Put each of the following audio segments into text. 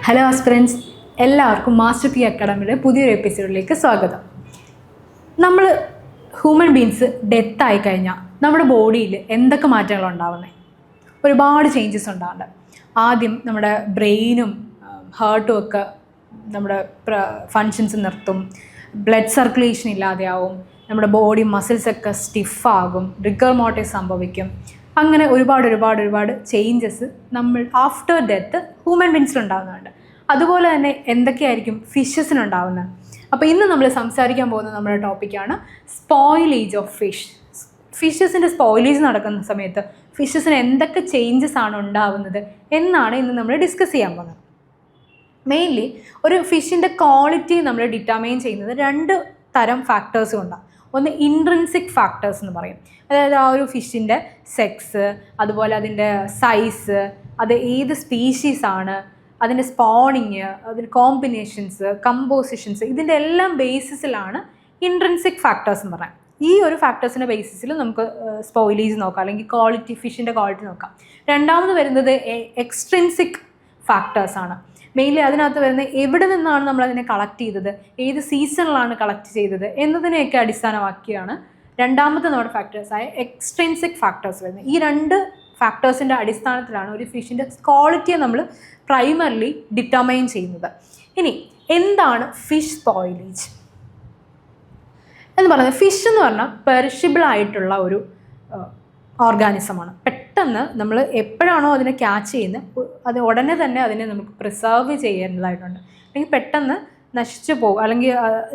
Hello aspirants, എല്ലാവർക്കും master key അക്കാഡമിയുടെ പുതിയൊരു എപ്പിസോഡിലേക്ക് സ്വാഗതം. നമ്മൾ ഹ്യൂമൻ ബീങ്സ് ഡെത്തായി കഴിഞ്ഞാൽ നമ്മുടെ ബോഡിയിൽ എന്തൊക്കെ മാറ്റങ്ങൾ ഉണ്ടാവുന്നത്? ഒരുപാട് ചേഞ്ചസ് ഉണ്ടാവുന്നുണ്ട്. ആദ്യം നമ്മുടെ ബ്രെയിനും ഹാർട്ടും ഒക്കെ നമ്മുടെ ഫങ്ഷൻസ് നിർത്തും, ബ്ലഡ് സർക്കുലേഷൻ ഇല്ലാതെയാവും, നമ്മുടെ ബോഡി മസിൽസൊക്കെ സ്റ്റിഫാകും, റിഗർ മോർട്ടിസ് സംഭവിക്കും. അങ്ങനെ ഒരുപാട് ചേഞ്ചസ് നമ്മൾ ആഫ്റ്റർ ഡെത്ത് ഹ്യൂമൻ ബീങ്സിലുണ്ടാകുന്നുണ്ട്. അതുപോലെ തന്നെ എന്തൊക്കെയായിരിക്കും ഫിഷസിനുണ്ടാകുന്നത്? അപ്പോൾ ഇന്ന് നമ്മൾ സംസാരിക്കാൻ പോകുന്ന നമ്മുടെ ടോപ്പിക്കാണ് സ്പോയിലേജ് ഓഫ് ഫിഷ്. ഫിഷസിൻ്റെ സ്പോയിലേജ് നടക്കുന്ന സമയത്ത് ഫിഷസിന് എന്തൊക്കെ ചേഞ്ചസ് ആണ് ഉണ്ടാവുന്നത് എന്നാണ് ഇന്ന് നമ്മൾ ഡിസ്കസ് ചെയ്യാൻ പോകുന്നത്. മെയിൻലി ഒരു ഫിഷിൻ്റെ ക്വാളിറ്റി നമ്മൾ ഡിറ്റർമൈൻ ചെയ്യുന്നത് രണ്ട് തരം ഫാക്ടേഴ്സ് കൊണ്ടാണ്. ഒന്ന് ഇൻട്രിൻസിക് ഫാക്ടേഴ്സ് എന്ന് പറയും, അതായത് ആ ഒരു ഫിഷിൻ്റെ സെക്സ്, അതുപോലെ അതിൻ്റെ സൈസ്, അത് ഏത് സ്പീഷീസാണ്, അതിൻ്റെ സ്പോണിങ്, അതിൻ്റെ കോമ്പിനേഷൻസ്, കമ്പോസിഷൻസ്, ഇതിൻ്റെ എല്ലാം ബേസിസിലാണ് ഇൻട്രിൻസിക് ഫാക്ടേഴ്സ് എന്ന് പറയാം. ഈ ഒരു ഫാക്ടേഴ്സിൻ്റെ ബേസിസിൽ നമുക്ക് സ്പോയിലേജ് നോക്കാം, അല്ലെങ്കിൽ ക്വാളിറ്റി, ഫിഷിൻ്റെ ക്വാളിറ്റി നോക്കാം. രണ്ടാമത് വരുന്നത് എക്സ്ട്രിൻസിക് ഫാക്ടേഴ്സാണ്. മെയിൻലി അതിനകത്ത് വരുന്നത് എവിടെ നിന്നാണ് നമ്മളതിനെ കളക്ട് ചെയ്തത്, ഏത് സീസണിലാണ് കളക്ട് ചെയ്തത് എന്നതിനെയൊക്കെ അടിസ്ഥാനമാക്കിയാണ് രണ്ടാമത്തെ നമ്മുടെ ഫാക്ടേഴ്സായ എക്സ്ട്രിൻസിക് ഫാക്ടേഴ്സ് വരുന്നത്. ഈ രണ്ട് ഫാക്ടേഴ്സിൻ്റെ അടിസ്ഥാനത്തിലാണ് ഒരു ഫിഷിൻ്റെ ക്വാളിറ്റിയെ നമ്മൾ പ്രൈമർലി ഡിറ്റർമൈൻ ചെയ്യുന്നത്. ഇനി എന്താണ് ഫിഷ് സ്പോയിലേജ് എന്ന് പറയുന്നത്? ഫിഷ് എന്ന് പറഞ്ഞാൽ പെരിഷബിൾ ആയിട്ടുള്ള ഒരു ഓർഗാനിസമാണ്. പെട്ടെന്ന് നമ്മൾ എപ്പോഴാണോ അതിനെ ക്യാച്ച് ചെയ്യുന്നത് അത് ഉടനെ തന്നെ അതിനെ നമുക്ക് പ്രിസർവ് ചെയ്യേണ്ടതായിട്ടുണ്ട്. അല്ലെങ്കിൽ പെട്ടെന്ന് നശിച്ചു പോകും, അല്ലെങ്കിൽ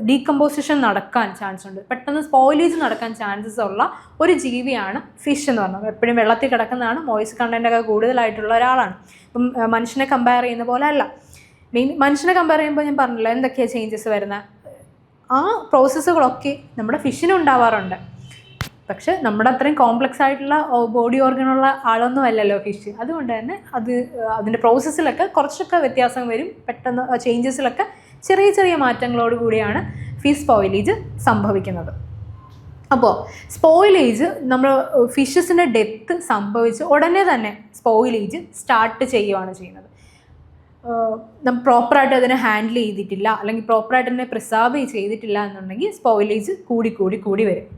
ഡീകമ്പോസിഷൻ നടക്കാൻ ചാൻസ് ഉണ്ട്, പെട്ടെന്ന് സ്പോയിലേജ് നടക്കാൻ ചാൻസസ് ഉള്ള ഒരു ജീവിയാണ് ഫിഷ് എന്ന് പറഞ്ഞത്. എപ്പോഴും വെള്ളത്തിൽ കിടക്കുന്നതാണ്, മോയ്സ് കണ്ടൻറ്റൊക്കെ കൂടുതലായിട്ടുള്ള ഒരാളാണ്. ഇപ്പം മനുഷ്യനെ കമ്പയർ ചെയ്യുന്ന പോലെ അല്ല. മനുഷ്യനെ കമ്പയർ ചെയ്യുമ്പോൾ ഞാൻ പറഞ്ഞില്ല എന്തൊക്കെയാണ് ചേഞ്ചസ് വരുന്നത്. ആ പ്രോസസ്സുകളൊക്കെ നമ്മുടെ ഫിഷിനും ഉണ്ടാവാറുണ്ട്. പക്ഷെ നമ്മുടെ അത്രയും കോംപ്ലക്സ് ആയിട്ടുള്ള ബോഡി ഓർഗനുള്ള ആളൊന്നും അല്ലല്ലോ ഫിഷ്. അതുകൊണ്ട് തന്നെ അതിൻ്റെ പ്രോസസ്സിലൊക്കെ കുറച്ചൊക്കെ വ്യത്യാസം വരും. പെട്ടെന്ന് ചേഞ്ചസിലൊക്കെ ചെറിയ മാറ്റങ്ങളോട് കൂടിയാണ് ഫിഷ് സ്പോയിലേജ് സംഭവിക്കുന്നത്. അപ്പോൾ സ്പോയിലേജ് നമ്മൾ ഫിഷസിൻ്റെ ഡെത്ത് സംഭവിച്ച് ഉടനെ തന്നെ സ്പോയിലേജ് സ്റ്റാർട്ട് ചെയ്യുകയാണ് ചെയ്യുന്നത്. നമ്മൾ പ്രോപ്പറായിട്ട് അതിനെ ഹാൻഡിൽ ചെയ്തിട്ടില്ല, അല്ലെങ്കിൽ പ്രോപ്പറായിട്ട് അതിനെ പ്രിസർവ് ചെയ്തിട്ടില്ല എന്നുണ്ടെങ്കിൽ സ്പോയിലേജ് കൂടി വരും.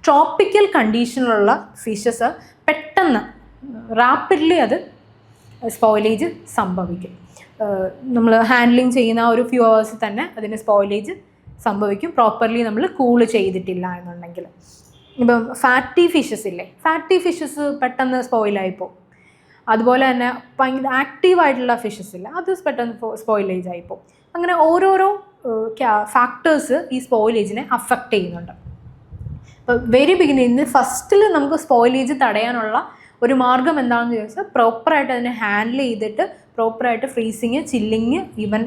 ട്രോപ്പിക്കൽ കണ്ടീഷനിലുള്ള ഫിഷസ് പെട്ടെന്ന് റാപ്പിഡ്ലി അത് സ്പോയിലേജ് സംഭവിക്കും. നമ്മൾ ഹാൻഡ്ലിങ് ചെയ്യുന്ന ഒരു ഫ്യൂ അവേഴ്സിൽ തന്നെ അതിന് സ്പോയിലേജ് സംഭവിക്കും, പ്രോപ്പർലി നമ്മൾ കൂൾ ചെയ്തിട്ടില്ല എന്നുണ്ടെങ്കിൽ. ഇപ്പം ഫാറ്റി ഫിഷസ് ഇല്ലേ, ഫാറ്റി ഫിഷസ് പെട്ടെന്ന് സ്പോയിലായിപ്പോൾ. അതുപോലെ തന്നെ ഭയങ്കര ആക്റ്റീവായിട്ടുള്ള ഫിഷസ് ഇല്ല, അത് പെട്ടെന്ന് സ്പോയിലേജ് ആയിപ്പോൾ. അങ്ങനെ ഓരോരോ ഫാക്ടേഴ്സ് ഈ സ്പോയിലേജിനെ അഫക്റ്റ് ചെയ്യുന്നുണ്ട്. ഇപ്പോൾ വെരി ബിഗിനിങ് ഫസ്റ്റിൽ നമുക്ക് സ്പോയിലേജ് തടയാനുള്ള ഒരു മാർഗം എന്താണെന്ന് ചോദിച്ചാൽ പ്രോപ്പറായിട്ട് അതിനെ ഹാൻഡിൽ ചെയ്തിട്ട് പ്രോപ്പറായിട്ട് freezing, chilling, even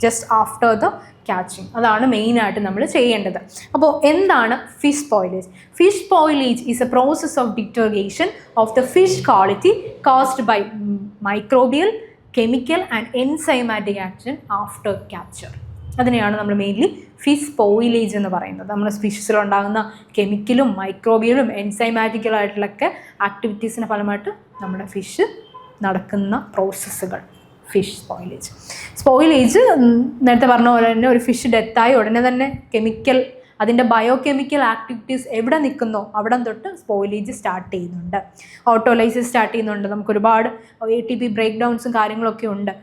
just after the catching, അതാണ് മെയിനായിട്ട് നമ്മൾ ചെയ്യേണ്ടത്. അപ്പോൾ എന്താണ് fish spoilage? Fish spoilage is a process of deterioration of the fish quality caused by microbial, chemical and enzymatic action after capture. അതിനെയാണ് നമ്മൾ മെയിൻലി ഫിഷ് സ്പോയിലേജ് എന്ന് പറയുന്നത്. നമ്മുടെ ഫിഷസിലുണ്ടാകുന്ന കെമിക്കലും മൈക്രോബിയലും എൻസൈമാറ്റിക്കലായിട്ടുള്ളൊക്കെ ആക്ടിവിറ്റീസിൻ്റെ ഫലമായിട്ട് നമ്മുടെ ഫിഷ് നടക്കുന്ന പ്രോസസ്സുകൾ ഫിഷ് സ്പോയിലേജ്. സ്പോയിലേജ് നേരത്തെ പറഞ്ഞ പോലെ തന്നെ ഒരു ഫിഷ് ഡെത്തായി ഉടനെ തന്നെ അതിൻ്റെ ബയോകെമിക്കൽ ആക്ടിവിറ്റീസ് എവിടെ നിൽക്കുന്നോ അവിടെ തൊട്ട് സ്പോയിലേജ് സ്റ്റാർട്ട് ചെയ്യുന്നുണ്ട്. ഓട്ടോലൈസിസ് സ്റ്റാർട്ട് ചെയ്യുന്നുണ്ട്. നമുക്കൊരുപാട് ATP ബ്രേക്ക് ഡൗൺസും കാര്യങ്ങളൊക്കെ ഉണ്ട്.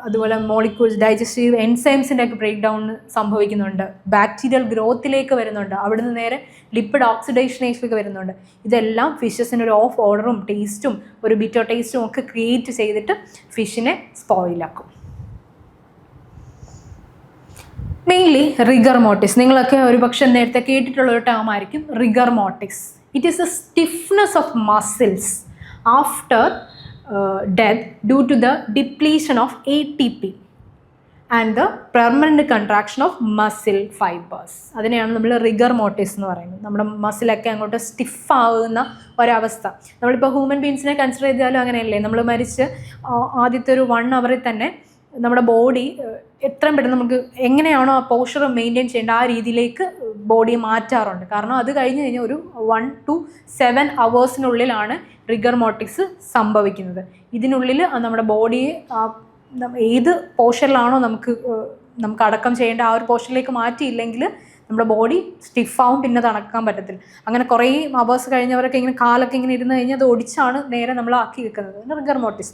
അതുപോലെ മോളിക്യൂൾസ്, ഡൈജസ്റ്റീവ് എൻസൈംസിൻ്റെ ഒക്കെ ബ്രേക്ക് ഡൗൺ സംഭവിക്കുന്നുണ്ട്. ബാക്ടീരിയൽ ഗ്രോത്തിലേക്ക് വരുന്നുണ്ട്. അവിടുന്ന് നേരെ ലിപ്പിഡ് ഓക്സിഡേഷനിലേക്ക് വരുന്നുണ്ട്. ഇതെല്ലാം ഫിഷസിന് ഒരു ഓഫ് ഓർഡറും ടേസ്റ്റും ഒരു ബിറ്റർ ടേസ്റ്റും ഒക്കെ ക്രിയേറ്റ് ചെയ്തിട്ട് ഫിഷിനെ സ്പോയിലാക്കും. മെയിൻലി റിഗർ മോർട്ടിസ്, നിങ്ങളൊക്കെ ഒരുപക്ഷെ നേരത്തെ കേട്ടിട്ടുള്ള ഒരു ടേം ആയിരിക്കും rigger mortis. It is A stiffness of muscles after death due to the depletion of ATP and the permanent contraction of muscle fibers. അതിനെയാണ് നമ്മൾ റിഗർ മോർട്ടിസ് എന്ന് പറയുന്നത്. നമ്മുടെ മസിലൊക്കെ അങ്ങോട്ട് സ്റ്റിഫാകുന്ന ഒരവസ്ഥ. നമ്മളിപ്പോൾ ഹ്യൂമൻ ബീങ്സിനെ കൺസിഡർ ചെയ്താലും അങ്ങനെയല്ലേ, നമ്മൾ മരിച്ച് ആദ്യത്തെ ഒരു 1 hour തന്നെ നമ്മുടെ ബോഡി എത്രയും പെട്ടെന്ന് നമുക്ക് എങ്ങനെയാണോ ആ പോസ്ചർ മെയിൻറ്റെയിൻ ചെയ്യേണ്ട ആ രീതിയിലേക്ക് ബോഡിയെ മാറ്റാറുണ്ട്. കാരണം അത് കഴിഞ്ഞ് കഴിഞ്ഞാൽ ഒരു 1 to 7 hours റിഗർ മോർട്ടിസ് സംഭവിക്കുന്നത്. ഇതിനുള്ളിൽ നമ്മുടെ ബോഡിയെ ഏത് പോർഷനിലാണോ നമുക്ക് അടക്കം ചെയ്യേണ്ട ആ ഒരു പോർഷനിലേക്ക് മാറ്റിയില്ലെങ്കിൽ നമ്മുടെ ബോഡി സ്റ്റിഫാവും, പിന്നെ അത് അടക്കാൻ പറ്റത്തില്ല. അങ്ങനെ കുറേ അവേഴ്സ് കഴിഞ്ഞവരൊക്കെ ഇങ്ങനെ കാലൊക്കെ ഇങ്ങനെ ഇരുന്ന് കഴിഞ്ഞാൽ അത് ഒടിച്ചാണ് നേരെ നമ്മൾ ആക്കി വെക്കുന്നത്. Rigger mortis.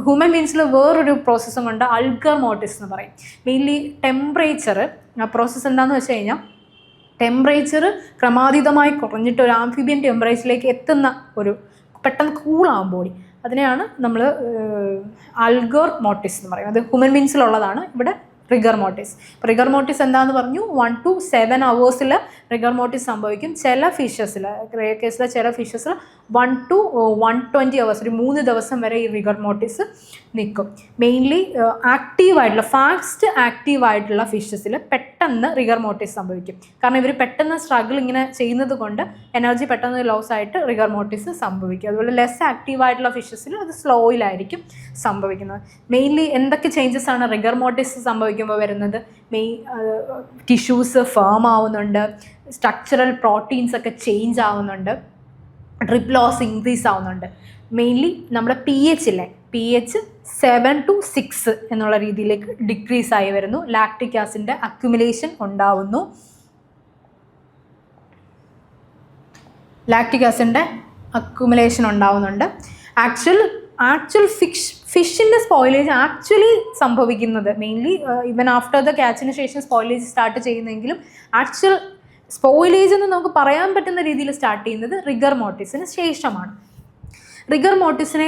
ഹ്യൂമൻ ബീങ്സിൽ വേറൊരു പ്രോസസ്സും കൊണ്ട് അൾഗർ മോർട്ടിസ് എന്ന് പറയും. മെയിൻലി ടെമ്പറേച്ചർ, ആ പ്രോസസ്സ് എന്താണെന്ന് വെച്ച് കഴിഞ്ഞാൽ ടെമ്പറേച്ചർ ക്രമാതീതമായി കുറഞ്ഞിട്ട് ഒരു ആംഫിബിയൻ ടെമ്പറേച്ചറിലേക്ക് എത്തുന്ന ഒരു പെട്ടെന്ന് കൂളാകും ബോഡി. അതിനെയാണ് നമ്മൾ അൾഗർ മോർട്ടിസ് എന്ന് പറയും. അത് ഹ്യൂമൻ ബീങ്സിലുള്ളതാണ്. ഇവിടെ റിഗർ മോർട്ടിസ്. റിഗർ മോർട്ടിസ് എന്താണെന്ന് പറഞ്ഞു, 1 to 7 hours റിഗർ മോർട്ടിസ് സംഭവിക്കും. ചില ഫിഷസിൽ, കേസിലെ ചില ഫിഷസിൽ 1 to 120 hours, ഒരു 3 ദിവസം വരെ ഈ റിഗർ മോർട്ടിസ് നിൽക്കും. മെയിൻലി ആക്റ്റീവായിട്ടുള്ള, ഫാസ്റ്റ് ആക്റ്റീവായിട്ടുള്ള ഫിഷസിൽ പെട്ടെന്ന് റിഗർ മോർട്ടിസ് സംഭവിക്കും. കാരണം ഇവർ പെട്ടെന്ന് സ്ട്രഗിൾ ഇങ്ങനെ ചെയ്യുന്നത് കൊണ്ട് എനർജി പെട്ടെന്ന് ലോസ് ആയിട്ട് റിഗർ മോർട്ടിസ് സംഭവിക്കും. അതുപോലെ ലെസ് ആക്റ്റീവായിട്ടുള്ള ഫിഷസിൽ അത് സ്ലോയിലായിരിക്കും സംഭവിക്കുന്നത്. മെയിൻലി എന്തൊക്കെ ചേഞ്ചസ് ആണ് റിഗർ മോർട്ടിസ് സംഭവിക്കുമ്പോൾ വരുന്നത്? ടിഷ്യൂസ് ഫേം ആവുന്നുണ്ട്, സ്ട്രക്ചറൽ പ്രോട്ടീൻസ് ഒക്കെ ചേഞ്ച് ആവുന്നുണ്ട്, ഡ്രിപ്പ് ലോസ് ഇൻക്രീസ് ആവുന്നുണ്ട്. മെയിൻലി നമ്മുടെ pH 7 to 6 എന്നുള്ള രീതിയിലേക്ക് ഡിക്രീസ് ആയി വരുന്നു. ലാക്റ്റിക് ആസിഡിൻ്റെ അക്യുമുലേഷൻ ഉണ്ടാവുന്നു. ഉണ്ടാവുന്നുണ്ട്. ആക്ച്വൽ ഫിഷിൻ്റെ സ്പോയിലേജ് ആക്ച്വലി സംഭവിക്കുന്നത് മെയിൻലി ഈവൻ ആഫ്റ്റർ ദ ക്യാച്ചിന് ശേഷം സ്പോയിലേജ് സ്റ്റാർട്ട് ചെയ്യുന്നെങ്കിലും ആക്ച്വൽ സ്പോയിലേജ് എന്ന് നമുക്ക് പറയാൻ പറ്റുന്ന രീതിയിൽ സ്റ്റാർട്ട് ചെയ്യുന്നത് റിഗർ മോർട്ടിസിന് ശേഷമാണ്. റിഗർ മോർട്ടിസിനെ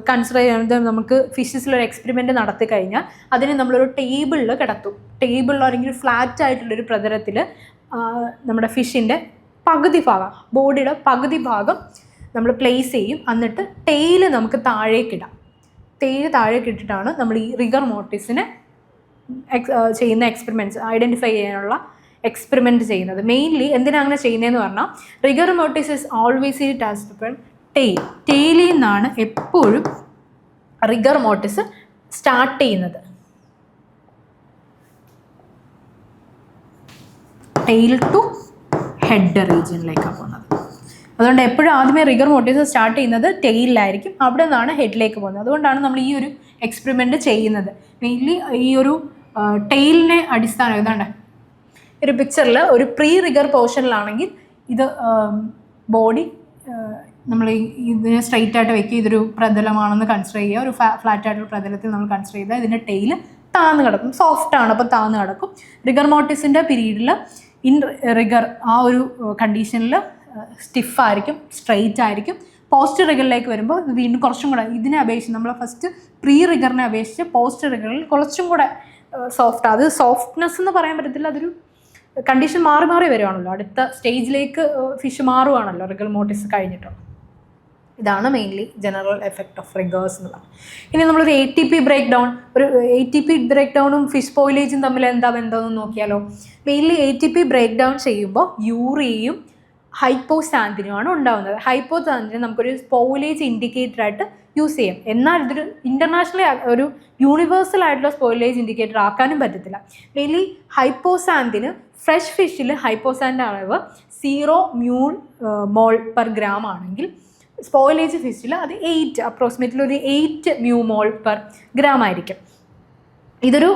കൺസിഡർ ചെയ്യുന്നത് നമുക്ക് ഫിഷസിലൊരു എക്സ്പെരിമെൻ്റ് നടത്തി കഴിഞ്ഞാൽ അതിനെ നമ്മളൊരു ടേബിളിൽ കിടത്തും. ടേബിളിലോ അല്ലെങ്കിൽ ഫ്ലാറ്റ് ആയിട്ടുള്ളൊരു പ്രതലത്തിൽ നമ്മുടെ ഫിഷിൻ്റെ പകുതി ഭാഗം, ബോഡിയുടെ പകുതി ഭാഗം നമ്മൾ പ്ലേസ് ചെയ്യും. എന്നിട്ട് ടെയില് നമുക്ക് താഴേക്കിടാം. താഴേക്കിട്ടിട്ടാണ് നമ്മൾ ഈ റിഗർ മോർട്ടിസിനെ ചെയ്യുന്ന എക്സ്പെരിമെൻറ്റ്സ് ഐഡൻറ്റിഫൈ ചെയ്യാനുള്ള എക്സ്പെരിമെൻറ്റ് ചെയ്യുന്നത്. മെയിൻലി എന്തിനാണ് അങ്ങനെ ചെയ്യുന്നതെന്ന് പറഞ്ഞാൽ റിഗർ മോർട്ടിസ് ഇസ് ഓൾവേസ് ടാസ്ഡ് ടെയിലിൽ നിന്നാണ് എപ്പോഴും റിഗർ മോർട്ടിസ് സ്റ്റാർട്ട് ചെയ്യുന്നത്. ടെയിൽ ടു ഹെഡ് റീജിയനിലേക്കാണ് പോകുന്നത്. അതുകൊണ്ട് എപ്പോഴും ആദ്യമേ റിഗർ മോർട്ടിസ് സ്റ്റാർട്ട് ചെയ്യുന്നത് ടെയിലായിരിക്കും, അവിടെ നിന്നാണ് ഹെഡിലേക്ക് പോകുന്നത്. അതുകൊണ്ടാണ് നമ്മൾ ഈ ഒരു എക്സ്പെരിമെൻറ്റ് ചെയ്യുന്നത്. മെയിൻലി ഈ ഒരു ടെയിലിനെ അടിസ്ഥാനം ഏതാണ്ട് ഒരു പിക്ചറിൽ ഒരു പ്രീ റിഗർ പോർഷനിലാണെങ്കിൽ ഇത് ബോഡി നമ്മൾ ഇതിനെ സ്ട്രെയിറ്റ് ആയിട്ട് വെക്കുക, ഇതൊരു പ്രതലമാണെന്ന് കൺസിഡർ ചെയ്യുക. ഒരു ഫ്ലാറ്റ് ആയിട്ടുള്ള പ്രതലത്തിൽ നമ്മൾ കൺസിഡർ ചെയ്താൽ ഇതിൻ്റെ ടെയിൽ താന്ന് കിടക്കും, സോഫ്റ്റാണ്, അപ്പോൾ താന്ന് കിടക്കും. റിഗർ മോർട്ടിസിൻ്റെ പീരീഡിൽ ഇൻ റിഗർ ആ ഒരു കണ്ടീഷനിൽ സ്റ്റിഫായിരിക്കും, സ്ട്രെയിറ്റ് ആയിരിക്കും. പോസ്റ്റ് റിഗറിലേക്ക് വരുമ്പോൾ വീണ്ടും കുറച്ചും കൂടെ ഇതിനെ അപേക്ഷിച്ച് നമ്മൾ ഫസ്റ്റ് പ്രീ റിഗറിനെ അപേക്ഷിച്ച് പോസ്റ്റ് റിഗറിൽ കുറച്ചും കൂടെ സോഫ്റ്റ്. അത് സോഫ്റ്റ്നെസ് എന്ന് പറയാൻ പറ്റത്തില്ല, അതൊരു കണ്ടീഷൻ മാറി വരുവാണല്ലോ, അടുത്ത സ്റ്റേജിലേക്ക് ഫിഷ് മാറുവാണല്ലോ റിഗർ മോർട്ടിസ് കഴിഞ്ഞിട്ടുള്ളത്. ഇതാണ് mainly general effect of rigors എന്നുള്ളത്. ഇനി നമ്മളൊരു ATP ബ്രേക്ക് ഡൗണും ഫിഷ് സ്പോയിലേജും തമ്മിൽ എന്താ ബന്ധമെന്ന് നോക്കിയാലോ. മെയിൻലി ATP ബ്രേക്ക് ഡൗൺ ചെയ്യുമ്പോൾ യൂറിയയും ഹൈപ്പോസാന്തിനുമാണ് ഉണ്ടാകുന്നത്. ഹൈപ്പോസാന്തിന് നമുക്കൊരു സ്പോയിലേജ് ഇൻഡിക്കേറ്റർ ആയിട്ട് യൂസ് ചെയ്യാം. എന്നാൽ ഇതൊരു ഇൻ്റർനാഷണലി ഒരു യൂണിവേഴ്സൽ ആയിട്ടുള്ള സ്പോയിലേജ് ഇൻഡിക്കേറ്റർ ആക്കാനും പറ്റത്തില്ല. മെയിൻലി ഹൈപ്പോസാന്തിന് ഫ്രഷ് ഫിഷിൽ ഹൈപ്പോസാൻ്റെ അളവ് 0 μmol per gram ആണെങ്കിൽ സ്പോയിലേജ് ഫിഷിൽ അത് 8 അപ്രോക്സിമേറ്റ്ലി ഒരു 8 μmol per gram ആയിരിക്കും. ഇതൊരു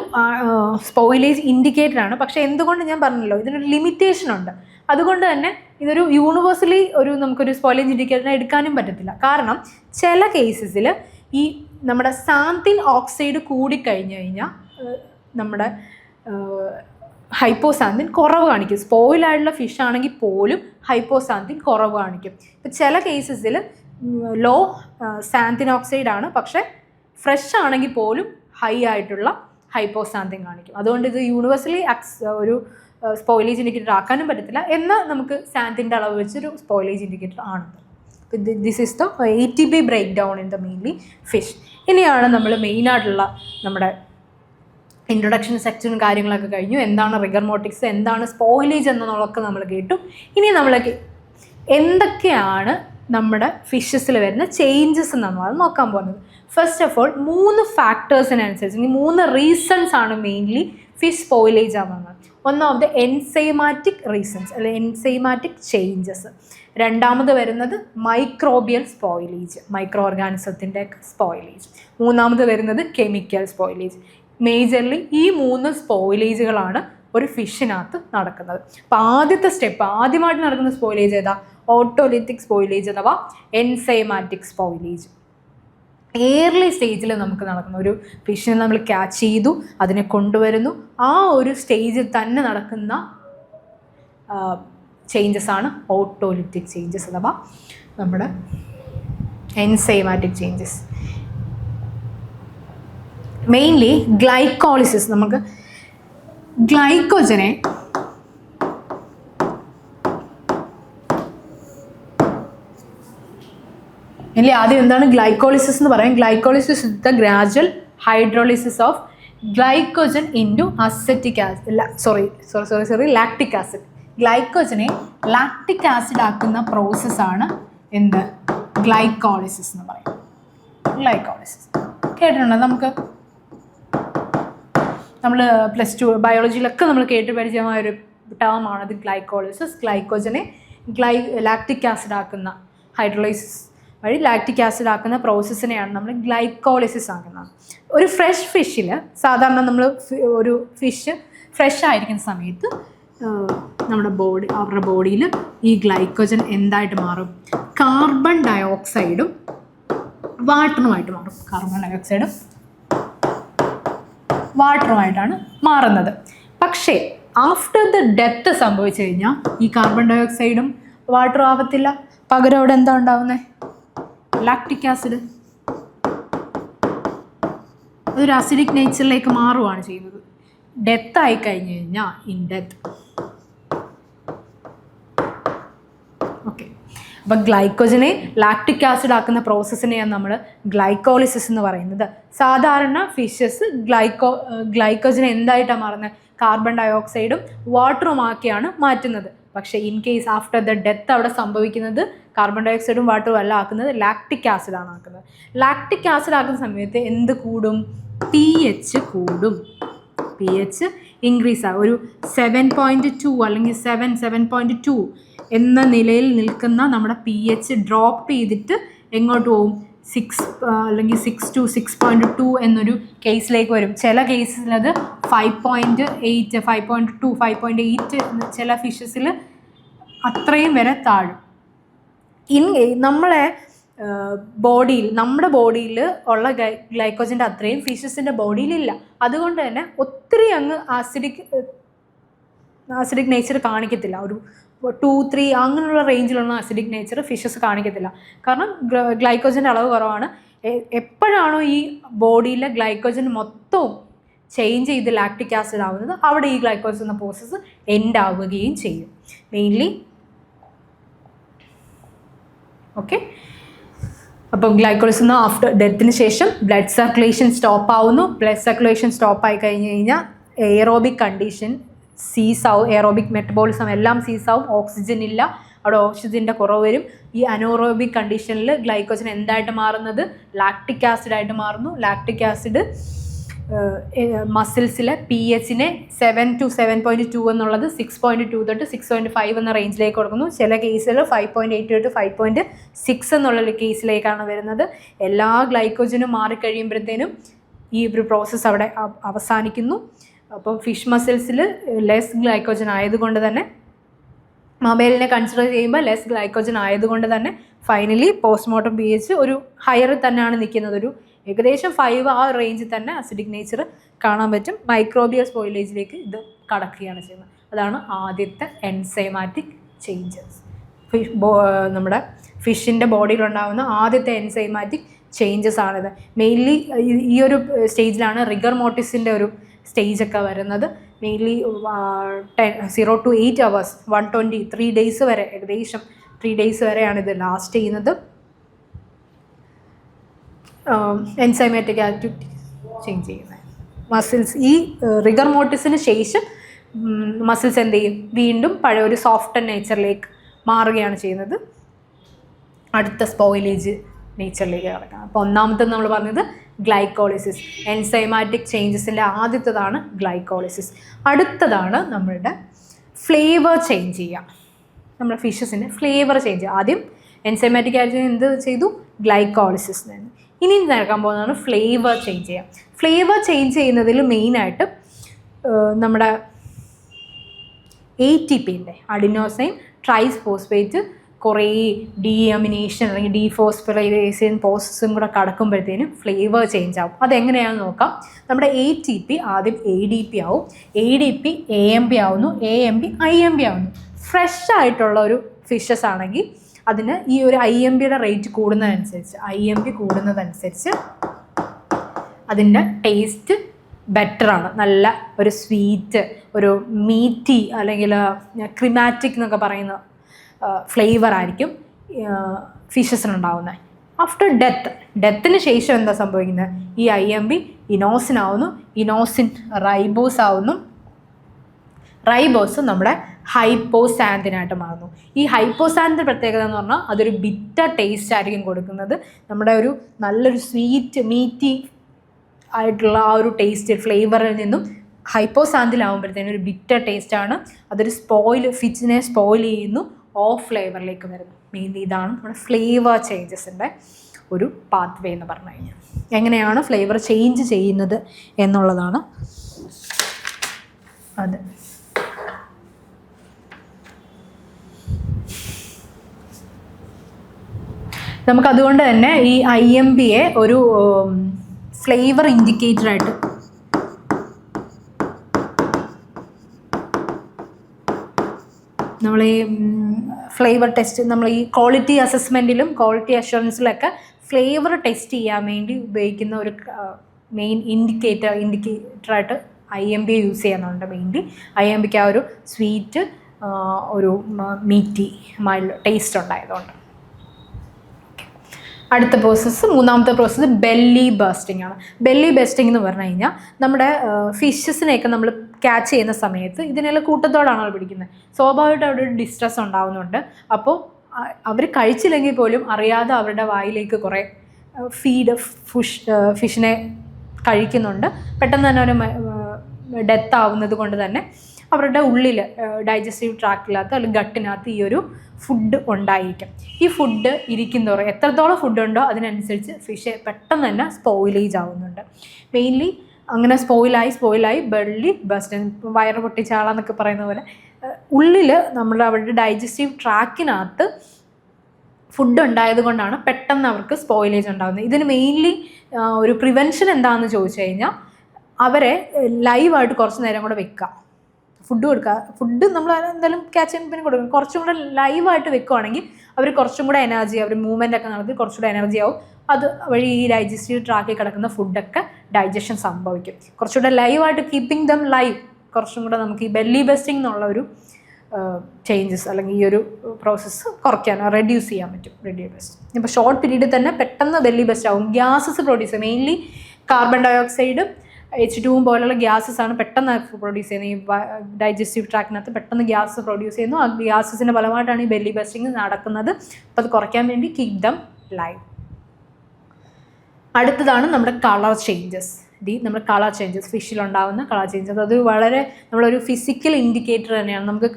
സ്പോയിലേജ് ഇൻഡിക്കേറ്ററാണ്. പക്ഷേ എന്തുകൊണ്ട് ഞാൻ പറഞ്ഞല്ലോ, ഇതിനൊരു ലിമിറ്റേഷൻ ഉണ്ട്. അതുകൊണ്ട് തന്നെ ഇതൊരു യൂണിവേഴ്സലി നമുക്കൊരു സ്പോയിലേജ് ഇൻഡിക്കേറ്ററിനെ എടുക്കാനും പറ്റത്തില്ല. കാരണം ചില കേസസിൽ ഈ നമ്മുടെ സാന്തിൻ ഓക്സൈഡ് കൂടിക്കഴിഞ്ഞ് കഴിഞ്ഞാൽ നമ്മുടെ ഹൈപ്പോസാന്തിൻ കുറവ് കാണിക്കും. സ്പോയിലായിട്ടുള്ള ഫിഷ് ആണെങ്കിൽ പോലും ഹൈപ്പോസാന്തിൻ കുറവ് കാണിക്കും. ഇപ്പം ചില കേസസിൽ ലോ സാന്തിൻ ഓക്സൈഡ് ആണ്, പക്ഷേ ഫ്രഷ് ആണെങ്കിൽ പോലും ഹൈ ആയിട്ടുള്ള ഹൈപ്പോസാന്തിൻ കാണിക്കും. അതുകൊണ്ട് ഇത് യൂണിവേഴ്സലി ഒരു സ്പോയിലേജ് ഇൻഡിക്കേറ്റർ ആക്കാനും പറ്റത്തില്ല. എന്നാൽ നമുക്ക് സാന്തിൻ്റെ അളവ് വെച്ചൊരു സ്പോയിലേജ് ഇൻഡിക്കേറ്റർ ആണത്. This is the ATP break down in the mainly fish. ഇനിയാണ് നമ്മൾ മെയിനായിട്ടുള്ള നമ്മുടെ ഇൻട്രൊഡക്ഷൻ സെക്ഷനും കാര്യങ്ങളൊക്കെ കഴിഞ്ഞു. എന്താണ് റിഗർ മോർട്ടിക്സ്, എന്താണ് സ്പോയിലേജ് എന്നുള്ളതൊക്കെ നമ്മൾ കേട്ടു. ഇനി നമ്മൾ എന്തൊക്കെയാണ് നമ്മുടെ ഫിഷസിൽ വരുന്ന ചേഞ്ചസ് എന്നാണ് നോക്കാൻ പോകുന്നത്. ഫസ്റ്റ് ഓഫ് ഓൾ 3 ഫാക്ടേഴ്സിനനുസരിച്ച് 3 റീസൺസ് ആണ് മെയിൻലി ഫിഷ് സ്പോയിലേജ് ആവുന്നത്. ഒന്ന് ഓഫ് ദ എൻസൈമാറ്റിക് റീസൺസ് അല്ലെങ്കിൽ എൻസൈമാറ്റിക് ചേഞ്ചസ്. രണ്ടാമത് വരുന്നത് മൈക്രോബിയൽ സ്പോയിലേജ്, മൈക്രോ ഓർഗാനിസത്തിൻ്റെ സ്പോയിലേജ്. മൂന്നാമത് വരുന്നത് കെമിക്കൽ സ്പോയിലേജ്. മേജർലി ഈ 3 സ്പോയിലേജുകളാണ് ഒരു ഫിഷിനകത്ത് നടക്കുന്നത്. അപ്പോൾ ആദ്യത്തെ സ്റ്റെപ്പ്, ആദ്യമായിട്ട് നടക്കുന്ന സ്പോയിലേജ് ഏതാ? ഓട്ടോലിത്തിക് സ്പോയിലേജ് അഥവാ എൻസൈമാറ്റിക് സ്പോയിലേജ്. ഏർലി സ്റ്റേജിൽ നമുക്ക് നടക്കുന്ന ഒരു ഫിഷിനെ നമ്മൾ ക്യാച്ച് ചെയ്തു, അതിനെ കൊണ്ടുവരുന്നു. ആ ഒരു സ്റ്റേജിൽ തന്നെ നടക്കുന്ന ചേഞ്ചസ് ആണ് ഓട്ടോലിത്തിക് ചേഞ്ചസ് അഥവാ നമ്മുടെ എൻസൈമാറ്റിക് ചേഞ്ചസ്. Mainly glycolysis. നമുക്ക് ഗ്ലൈക്കോജനെ ഇനി ആദ്യം എന്താണ് ഗ്ലൈക്കോളിസിസ് എന്ന് പറയാം. Glycolysis is the gradual hydrolysis of glycogen into acetic acid, lactic acid. ഗ്ലൈക്കോജനെ ലാക്റ്റിക് ആസിഡ് ആക്കുന്ന പ്രോസസ്സാണ് എന്ത്? ഗ്ലൈക്കോളിസിസ് എന്ന് പറയും. ഗ്ലൈക്കോളിസിസ് കേട്ടിട്ടുണ്ടോ? നമ്മൾ +2 ബയോളജിയിലൊക്കെ നമ്മൾ കേട്ട് പരിചയമായ ഒരു ടേമാണത് ഗ്ലൈക്കോളിസിസ്. ഗ്ലൈക്കോജനെ ലാക്റ്റിക് ആസിഡ് ആക്കുന്ന, ഹൈഡ്രോളൈസിസ് വഴി ലാക്റ്റിക് ആസിഡ് ആക്കുന്ന പ്രോസസ്സിനെയാണ് നമ്മൾ ഗ്ലൈക്കോളിസിസ് ആക്കുന്നത്. ഒരു ഫ്രഷ് ഫിഷിൽ സാധാരണ നമ്മൾ ഒരു ഫിഷ് ഫ്രഷ് ആയിരിക്കുന്ന സമയത്ത് അവരുടെ ബോഡിയിൽ ഈ ഗ്ലൈക്കോജൻ എന്തായിട്ട് മാറും? കാർബൺ ഡയോക്സൈഡും വാട്ടറുമായിട്ട് മാറും. കാർബൺ ഡയോക്സൈഡും വാട്ടറുമായിട്ടാണ് മാറുന്നത്. പക്ഷേ ആഫ്റ്റർ ദ ഡെത്ത് സംഭവിച്ചു കഴിഞ്ഞാൽ ഈ കാർബൺ ഡയോക്സൈഡും വാട്ടറും ആവത്തില്ല. പകരം അവിടെ എന്താ ഉണ്ടാവുന്നത്? Lactic acid. അതൊരു അസിഡിക് നേച്ചറിലേക്ക് മാറുകയാണ് ചെയ്യുന്നത്. ഡെത്ത് ആയി കഴിഞ്ഞു കഴിഞ്ഞാൽ ഇൻ ഡെത്ത്. ഓക്കെ, അപ്പം ഗ്ലൈക്കോജനെ ലാക്റ്റിക് ആസിഡ് ആക്കുന്ന പ്രോസസ്സിനെയാണ് നമ്മൾ ഗ്ലൈക്കോളിസിസ് എന്ന് പറയുന്നത്. സാധാരണ ഫിഷസ് ഗ്ലൈക്കോജനെ എന്തായിട്ടാണ് മാറുന്നത്? കാർബൺ ഡയോക്സൈഡും വാട്ടറുമാക്കിയാണ് മാറ്റുന്നത്. പക്ഷേ in case after the death അവിടെ സംഭവിക്കുന്നത് കാർബൺ ഡയോക്സൈഡും വാട്ടറും അല്ല ആക്കുന്നത്, ലാക്റ്റിക് ആസിഡാണ് ആക്കുന്നത്. ലാക്റ്റിക് ആസിഡ് ആക്കുന്ന സമയത്ത് എന്ത് കൂടും? pH കൂടും. pH ഇൻക്രീസ് ആകും. ഒരു 7.2 അല്ലെങ്കിൽ 7.2 എന്ന നിലയിൽ നിൽക്കുന്ന നമ്മുടെ pH ഡ്രോപ്പ് ചെയ്തിട്ട് എങ്ങോട്ട് പോകും? 6 അല്ലെങ്കിൽ 6 to 6.2 എന്നൊരു കേസിലേക്ക് വരും. ചില കേസിൽ അത് 5.8, 5.2, 5.8 ചില ഫിഷസിൽ അത്രയും വരെ താഴും. നമ്മുടെ ബോഡിയിൽ ഉള്ള ഗ്ലൈക്കോജൻ്റെ അത്രയും ഫിഷസിൻ്റെ ബോഡിയിലില്ല. അതുകൊണ്ട് തന്നെ ഒത്തിരി അങ്ങ് ആസിഡിക് നേച്ചർ കാണിക്കത്തില്ല. ഒരു 2-3 അങ്ങനെയുള്ള റേഞ്ചിലുള്ള അസിഡിക് നേച്ചർ ഫിഷസ് കാണിക്കത്തില്ല. കാരണം ഗ്ലൈക്കോജൻ്റെ അളവ് കുറവാണ്. എപ്പോഴാണോ ഈ ബോഡിയിലെ ഗ്ലൈക്കോജൻ മൊത്തവും ചേഞ്ച് ചെയ്ത് ലാക്റ്റിക് ആസിഡ് ആവുന്നത്, അവിടെ ഈ ഗ്ലൈക്കോജൻ എന്ന പ്രോസസ്സ് എൻഡ് ആവുകയും ചെയ്യും. Mainly okay. അപ്പം ഗ്ലൈക്കോളിസിസ് ആഫ്റ്റർ ഡെത്തിന് ശേഷം ബ്ലഡ് സർക്കുലേഷൻ സ്റ്റോപ്പ് ആവുന്നു. ബ്ലഡ് സർക്കുലേഷൻ സ്റ്റോപ്പ് ആയി കഴിഞ്ഞ് കഴിഞ്ഞാൽ എയറോബിക് കണ്ടീഷൻ സീസാവും, എയറോബിക് മെറ്റബോളിസം എല്ലാം സീസാവും. ഓക്സിജൻ ഇല്ല, അവിടെ ഓക്സിജൻ്റെ കുറവ് വരും. ഈ അനോറോബിക് കണ്ടീഷനിൽ ഗ്ലൈക്കോജൻ എന്തായിട്ട് മാറുന്നത്? ലാക്റ്റിക് ആസിഡായിട്ട് മാറുന്നു. ലാക്റ്റിക് ആസിഡ് മസിൽസിലെ pHനെ 7 to 7.2 എന്നുള്ളത് 6.2 തൊട്ട് 6.5 എന്ന റേഞ്ചിലേക്ക് കൊടുക്കുന്നു. ചില കേസിൽ 5.8 തൊട്ട് 5.6 എന്നുള്ള കേസിലേക്കാണ് വരുന്നത്. എല്ലാ ഗ്ലൈക്കോജനും മാറിക്കഴിയുമ്പോഴത്തേനും ഈ ഒരു പ്രോസസ്സ് അവിടെ അവസാനിക്കുന്നു. അപ്പം ഫിഷ് മസിൽസിൽ ലെസ് ഗ്ലൈക്കോജൻ ആയതുകൊണ്ട് തന്നെ, മൊബൈലിനെ കൺസിഡർ ചെയ്യുമ്പോൾ ലെസ് ഗ്ലൈക്കോജൻ ആയതുകൊണ്ട് തന്നെ ഫൈനലി പോസ്റ്റ്മോർട്ടം pH ഒരു ഹയർ തന്നെയാണ് നിൽക്കുന്നത്. ഒരു ഏകദേശം 5 ആ റേഞ്ചിൽ തന്നെ അസിഡിക് നേച്ചർ കാണാൻ പറ്റും. മൈക്രോബിയൽ സ്പോയിലേജിലേക്ക് ഇത് കടക്കുകയാണ് ചെയ്യുന്നത്. അതാണ് ആദ്യത്തെ എൻസൈമാറ്റിക് ചേഞ്ചസ്. നമ്മുടെ ഫിഷിൻ്റെ ബോഡിയിലുണ്ടാകുന്ന ആദ്യത്തെ എൻസൈമാറ്റിക് ചേഞ്ചസ് ആണിത്. മെയിൻലി ഈ ഒരു സ്റ്റേജിലാണ് റിഗർ മോർട്ടിസിൻ്റെ ഒരു സ്റ്റേജൊക്കെ വരുന്നത്. മെയിൻലി 0 to 8 hours 123 days വരെ, ഏകദേശം 3 days വരെയാണ് ഇത് ലാസ്റ്റ് ചെയ്യുന്നത്. എൻസൈമാറ്റിക് ആക്ടിവിറ്റി ചേഞ്ച് ചെയ്യുന്നത് മസിൽസ്. ഈ റിഗർ മോർട്ടിസിന് ശേഷം മസിൽസ് എന്ത് ചെയ്യും? വീണ്ടും പഴയ ഒരു സോഫ്റ്റ് നേച്ചറിലേക്ക് മാറുകയാണ് ചെയ്യുന്നത്. അടുത്ത സ്പോയിലേജ് നേച്ചറിലേക്ക് കിടക്കാം. അപ്പോൾ ഒന്നാമത്തെ നമ്മൾ പറഞ്ഞത് ഗ്ലൈക്കോളിസിസ്, എൻസൈമാറ്റിക് ചേഞ്ചസിൻ്റെ ആദ്യത്തേതാണ് ഗ്ലൈക്കോളിസിസ്. അടുത്തതാണ് നമ്മളുടെ ഫ്ലേവർ ചേഞ്ച് ചെയ്യുക. നമ്മുടെ ഫിഷസിന് ഫ്ലേവർ ചേഞ്ച്. ആദ്യം എൻസൈമാറ്റിക് ആയിട്ട് എന്ത് ചെയ്തു? ഗ്ലൈക്കോളിസിസ് നിന്ന്. ഇനി നടക്കാൻ പോകുന്നതാണ് ഫ്ലേവർ ചേഞ്ച് ചെയ്യുക. ഫ്ലേവർ ചേഞ്ച് ചെയ്യുന്നതിൽ മെയിനായിട്ട് നമ്മുടെ ATP ഉണ്ട്, അഡിനോസൈൻ ട്രൈഫോസ്ഫേറ്റ്, കുറേ ഡീഅമിനേഷൻ അല്ലെങ്കിൽ ഡീഫോസ്ഫറൈലേഷൻ പ്രോസസ്സും കൂടെ കടക്കുമ്പോഴത്തേനും ഫ്ലേവർ ചേഞ്ച് ആവും. അതെങ്ങനെയാണെന്ന് നോക്കാം. നമ്മുടെ ATP ആദ്യം ADP ആവും, ADP AMP ആവുന്നു, AMP IMP ആവുന്നു. ഫ്രഷ് ആയിട്ടുള്ള ഒരു ഫിഷസ് ആണെങ്കിൽ അതിന് ഈ ഒരു IMPയുടെ റേറ്റ് കൂടുന്നതനുസരിച്ച് അതിൻ്റെ ടേസ്റ്റ് ബെറ്ററാണ്. നല്ല ഒരു സ്വീറ്റ്, ഒരു മീറ്റി അല്ലെങ്കിൽ ക്രിമാറ്റിക് എന്നൊക്കെ പറയുന്ന ഫ്ലേവർ ആയിരിക്കും ഫിഷസിനുണ്ടാവുന്നത്. ആഫ്റ്റർ ഡെത്തിന് ശേഷം എന്താ സംഭവിക്കുന്നത്? ഈ IMP ഇനോസിൻ ആവുന്നു, ഇനോസിൻ റൈബോസ് ആവുന്നു, റൈബോസ് നമ്മുടെ ഹൈപ്പോസാന്തിനായിട്ട് മാറുന്നു. ഈ ഹൈപ്പോസാന്തിൻ്റെ പ്രത്യേകത എന്ന് പറഞ്ഞാൽ അതൊരു ബിറ്റർ ടേസ്റ്റ് ആയിരിക്കും കൊടുക്കുന്നത്. നമ്മുടെ ഒരു നല്ലൊരു സ്വീറ്റ് മീറ്റി ആയിട്ടുള്ള ആ ഒരു ടേസ്റ്റ് ഫ്ലേവറിൽ നിന്നും ഹൈപ്പോസാന്തിലാവുമ്പോഴത്തേനും ഒരു ബിറ്റർ ടേസ്റ്റാണ്. അതൊരു ഫിഷിനെ സ്പോയിൽ ചെയ്യുന്നു, ഓഫ് ഫ്ലേവറിലേക്ക് വരുന്നു. മെയിൻലി ഇതാണ് നമ്മുടെ ഫ്ലേവർ ചേഞ്ചസിൻ്റെ ഒരു പാത്ത് വേ എന്ന് പറഞ്ഞു കഴിഞ്ഞാൽ. എങ്ങനെയാണ് ഫ്ലേവർ ചേഞ്ച് ചെയ്യുന്നത് എന്നുള്ളതാണ് അത്. നമുക്കതുകൊണ്ട് തന്നെ ഈ IMPയെ ഒരു ഫ്ലേവർ ഇൻഡിക്കേറ്ററായിട്ട് നമ്മൾ ഈ ഫ്ലേവർ ടെസ്റ്റ്, നമ്മൾ ഈ ക്വാളിറ്റി അസസ്മെൻറ്റിലും ക്വാളിറ്റി അഷുറൻസിലൊക്കെ ഫ്ലേവർ ടെസ്റ്റ് ചെയ്യാൻ വേണ്ടി ഉപയോഗിക്കുന്ന ഒരു മെയിൻ ഇൻഡിക്കേറ്ററായിട്ട് IMPയെ യൂസ് ചെയ്യുന്നുണ്ട്. മെയിൻലി IMPക്ക് ആ ഒരു സ്വീറ്റ്, ഒരു മീറ്റി മൈൽഡ് ടേസ്റ്റ് ഉണ്ടായതുകൊണ്ട്. അടുത്ത പ്രോസസ്സ്, മൂന്നാമത്തെ പ്രോസസ്സ് ബെല്ലി ബേസ്റ്റിംഗ് ആണ്. ബെല്ലി ബേസ്റ്റിംഗ് എന്ന് പറഞ്ഞു കഴിഞ്ഞാൽ നമ്മുടെ ഫിഷസിനെയൊക്കെ നമ്മൾ ക്യാച്ച് ചെയ്യുന്ന സമയത്ത് ഇതിനെല്ലാം കൂട്ടത്തോടാണല്ലോ പിടിക്കുന്നത്. സ്വാഭാവികമായിട്ട് അവിടെ ഒരു ഡിസ്ട്രെസ് ഉണ്ടാകുന്നുണ്ട്. അപ്പോൾ അവർ കഴിച്ചില്ലെങ്കിൽ പോലും അറിയാതെ അവരുടെ വായിലേക്ക് കുറേ ഫിഷിനെ കഴിക്കുന്നുണ്ട്. പെട്ടെന്ന് തന്നെ ഒരു ഡെത്ത് ആവുന്നത് കൊണ്ട് തന്നെ അവരുടെ ഉള്ളിൽ ഡൈജസ്റ്റീവ് ട്രാക്റ്റിനകത്ത് അല്ലെങ്കിൽ ഗട്ടിനകത്ത് ഈ ഒരു ഫുഡ് ഉണ്ടായിരിക്കും. ഈ ഫുഡ് ഇരിക്കുന്നതോറും എത്രത്തോളം ഫുഡ് ഉണ്ടോ അതിനനുസരിച്ച് ഫിഷ് പെട്ടെന്ന് തന്നെ സ്പോയിലേജ് ആവുന്നുണ്ട്. മെയിൻലി അങ്ങനെ സ്പോയിലായി ബെല്ലി ബസ്റ്റ്, വയറ് പൊട്ടിച്ചാളെന്നൊക്കെ പറയുന്ന പോലെ ഉള്ളിൽ നമ്മുടെ അവരുടെ ഡൈജസ്റ്റീവ് ട്രാക്കിനകത്ത് ഫുഡ് ഉണ്ടായത് കൊണ്ടാണ് പെട്ടെന്ന് അവർക്ക് സ്പോയിലേജ് ഉണ്ടാകുന്നത്. ഇതിന് മെയിൻലി ഒരു പ്രിവെൻഷൻ എന്താണെന്ന് ചോദിച്ചു കഴിഞ്ഞാൽ അവരെ ലൈവായിട്ട് കുറച്ച് നേരം കൂടെ വെക്കുക, ഫുഡ് കൊടുക്കുക. ഫുഡ് നമ്മൾ എന്തായാലും ക്യാച്ച് ചെയ്യുമ്പോൾ കൊടുക്കും. കുറച്ചും കൂടെ ലൈവായിട്ട് വെക്കുകയാണെങ്കിൽ അവർ കുറച്ചും കൂടെ എനർജി, അവർ മൂവ്മെൻ്റ് ഒക്കെ നടത്തി കുറച്ചുകൂടെ എനർജി ആവും. അത് വഴി ഈ ഡൈജസ്റ്റീവ് ട്രാക്കിൽ കിടക്കുന്ന ഫുഡൊക്കെ ഡൈജഷൻ സംഭവിക്കും. കുറച്ചുകൂടെ ലൈവായിട്ട് കീപ്പിംഗ് ദം ലൈവ് കുറച്ചും കൂടെ നമുക്ക് ഈ ബെല്ലി ബസ്റ്റിംഗ് എന്നുള്ള ഒരു ചേഞ്ചസ് അല്ലെങ്കിൽ ഈ ഒരു പ്രോസസ്സ് കുറയ്ക്കാൻ, റെഡ്യൂസ് ചെയ്യാൻ പറ്റും ബെല്ലി ബസ്റ്റ്. ഇപ്പോൾ ഷോർട്ട് പീരീഡിൽ തന്നെ പെട്ടെന്ന് ബെല്ലി ബസ്റ്റ് ആവും. ഗ്യാസസ് പ്രൊഡ്യൂസ് ചെയ്യും, മെയിൻലി കാർബൺ ഡയോക്സൈഡ്, H2 പോലുള്ള ഗ്യാസസ് ആണ് പെട്ടെന്ന് പ്രൊഡ്യൂസ് ചെയ്യുന്നത്. ഈ ഡൈജസ്റ്റീവ് ട്രാക്കിനകത്ത് പെട്ടെന്ന് ഗ്യാസ് പ്രൊഡ്യൂസ് ചെയ്യുന്നു. ആ ഗ്യാസസിൻ്റെ ഫലമായിട്ടാണ് ഈ ബെല്ലി ബസ്റ്റിംഗ് നടക്കുന്നത്. അപ്പോൾ അത് കുറയ്ക്കാൻ വേണ്ടി കീപ് ദം ലൈവ്. അടുത്തതാണ് നമ്മുടെ കളർ ചേഞ്ചസ്. നമ്മുടെ കളർ ചേഞ്ചസ്, ഫിഷിലുണ്ടാകുന്ന കളർ ചേഞ്ചസ്, അത് വളരെ നമ്മളൊരു ഫിസിക്കൽ ഇൻഡിക്കേറ്റർ തന്നെയാണ്.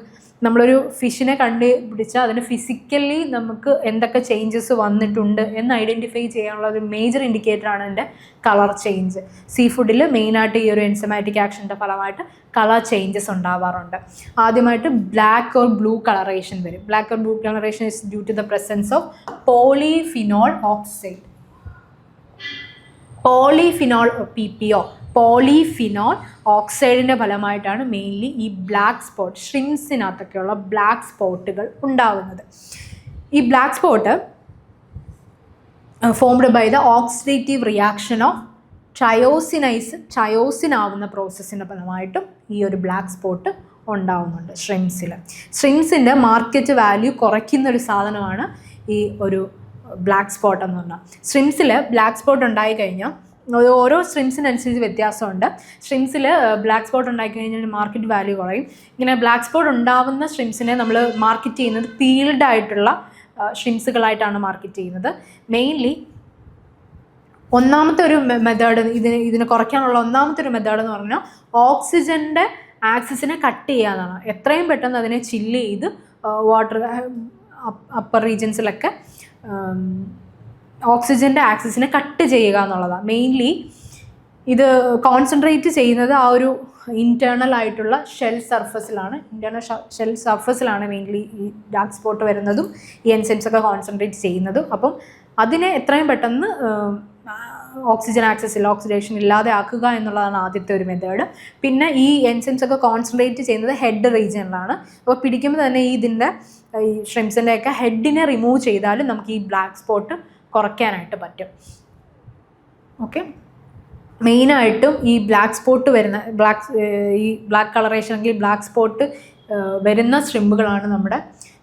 നമ്മളൊരു ഫിഷിനെ കണ്ടുപിടിച്ചാൽ അതിന് ഫിസിക്കലി നമുക്ക് എന്തൊക്കെ ചേഞ്ചസ് വന്നിട്ടുണ്ട് എന്ന് ഐഡൻറ്റിഫൈ ചെയ്യാനുള്ള ഒരു മേജർ ഇൻഡിക്കേറ്ററാണ് എൻ്റെ കളർ ചേഞ്ച്. സീ ഫുഡിൽ മെയിനായിട്ട് ഈ ഒരു എൻസൈമാറ്റിക് ആക്ഷൻ്റെ ഫലമായിട്ട് കളർ ചേഞ്ചസ് ഉണ്ടാവാറുണ്ട്. ആദ്യമായിട്ട് ബ്ലാക്ക് ഓർ ബ്ലൂ കളറേഷൻ വരും. Black or blue colouration is due to the presence of polyphenol oxide. Polyphenol PPO, polyphenol ഓക്സൈഡിൻ്റെ ഫലമായിട്ടാണ് മെയിൻലി ഈ ബ്ലാക്ക് സ്പോട്ട്, ഷ്രിംസിനകത്തൊക്കെയുള്ള ബ്ലാക്ക് സ്പോട്ടുകൾ ഉണ്ടാവുന്നത്. ഈ black spot formed by the oxidative reaction of tyrosine ആവുന്ന പ്രോസസ്സിൻ്റെ ഫലമായിട്ടും ഈ ഒരു ബ്ലാക്ക് സ്പോട്ട് ഉണ്ടാവുന്നുണ്ട് ഷ്രിംസിൽ. ഷ്രിംസിൻ്റെ മാർക്കറ്റ് വാല്യൂ കുറയ്ക്കുന്നൊരു സാധനമാണ് ഈ ഒരു ബ്ലാക്ക് സ്പോട്ട് എന്ന് പറഞ്ഞാൽ. ഷ്രിംസിൽ ബ്ലാക്ക് സ്പോട്ട് ഉണ്ടായിക്കഴിഞ്ഞാൽ ഓരോ സ്ട്രിംസിനനുസരിച്ച് വ്യത്യാസമുണ്ട്. സ്ട്രിംസിൽ ബ്ലാക്ക് സ്പോട്ട് ഉണ്ടായിക്കഴിഞ്ഞാൽ മാർക്കറ്റ് വാല്യൂ കുറയും. ഇങ്ങനെ ബ്ലാക്ക് സ്പോട്ട് ഉണ്ടാവുന്ന സ്ട്രിംസിനെ നമ്മൾ മാർക്കറ്റ് ചെയ്യുന്നത് പീൽഡ് ആയിട്ടുള്ള സ്ട്രിംസുകളായിട്ടാണ് മാർക്കറ്റ് ചെയ്യുന്നത്. മെയിൻലി ഒന്നാമത്തെ ഒരു മെത്തേഡ്, ഇതിനെ കുറയ്ക്കാനുള്ള ഒന്നാമത്തെ ഒരു മെത്തേഡ് എന്ന് പറഞ്ഞാൽ ഓക്സിജൻ്റെ ആക്സിസിനെ കട്ട് ചെയ്യാനാണ്. എത്രയും പെട്ടെന്ന് അതിനെ ചില്ല് ചെയ്ത് വാട്ടർ അപ്പർ റീജൻസിലൊക്കെ ഓക്സിജൻ്റെ ആക്സിസിനെ കട്ട് ചെയ്യുക എന്നുള്ളതാണ്. മെയിൻലി ഇത് കോൺസെൻട്രേറ്റ് ചെയ്യുന്നത് ആ ഒരു ഇൻറ്റേർണൽ ആയിട്ടുള്ള ഷെൽ സർഫസിലാണ് മെയിൻലി ഈ ഡാർക്ക് സ്പോട്ട് വരുന്നതും ഈ എൻസൈംസ് ഒക്കെ കോൺസെൻട്രേറ്റ് ചെയ്യുന്നതും. അപ്പം അതിനെ എത്രയും പെട്ടെന്ന് ഓക്സിജൻ ആക്സസിൽ ഓക്സിഡേഷൻ ഇല്ലാതെ ആക്കുക എന്നുള്ളതാണ് ആദ്യത്തെ ഒരു മെത്തേഡ്. പിന്നെ ഈ എൻസൈംസ് ഒക്കെ കോൺസെൻട്രേറ്റ് ചെയ്യുന്നത് ഹെഡ് റീജിയനിലാണ്. അപ്പോൾ പിടിക്കുമ്പോൾ തന്നെ ഈ ഷ്രിംപ്സിൻ്റെ ഒക്കെ ഹെഡിനെ റിമൂവ് ചെയ്താലും നമുക്ക് ഈ ബ്ലാക്ക് സ്പോട്ട് കുറയ്ക്കാനായിട്ട് പറ്റും. ഓക്കെ, മെയിനായിട്ടും ഈ ബ്ലാക്ക് സ്പോട്ട് വരുന്ന ഈ ബ്ലാക്ക് കളറേഷൻ അല്ലെങ്കിൽ ബ്ലാക്ക് സ്പോട്ട് വരുന്ന ഷ്രിമ്പുകളാണ് നമ്മുടെ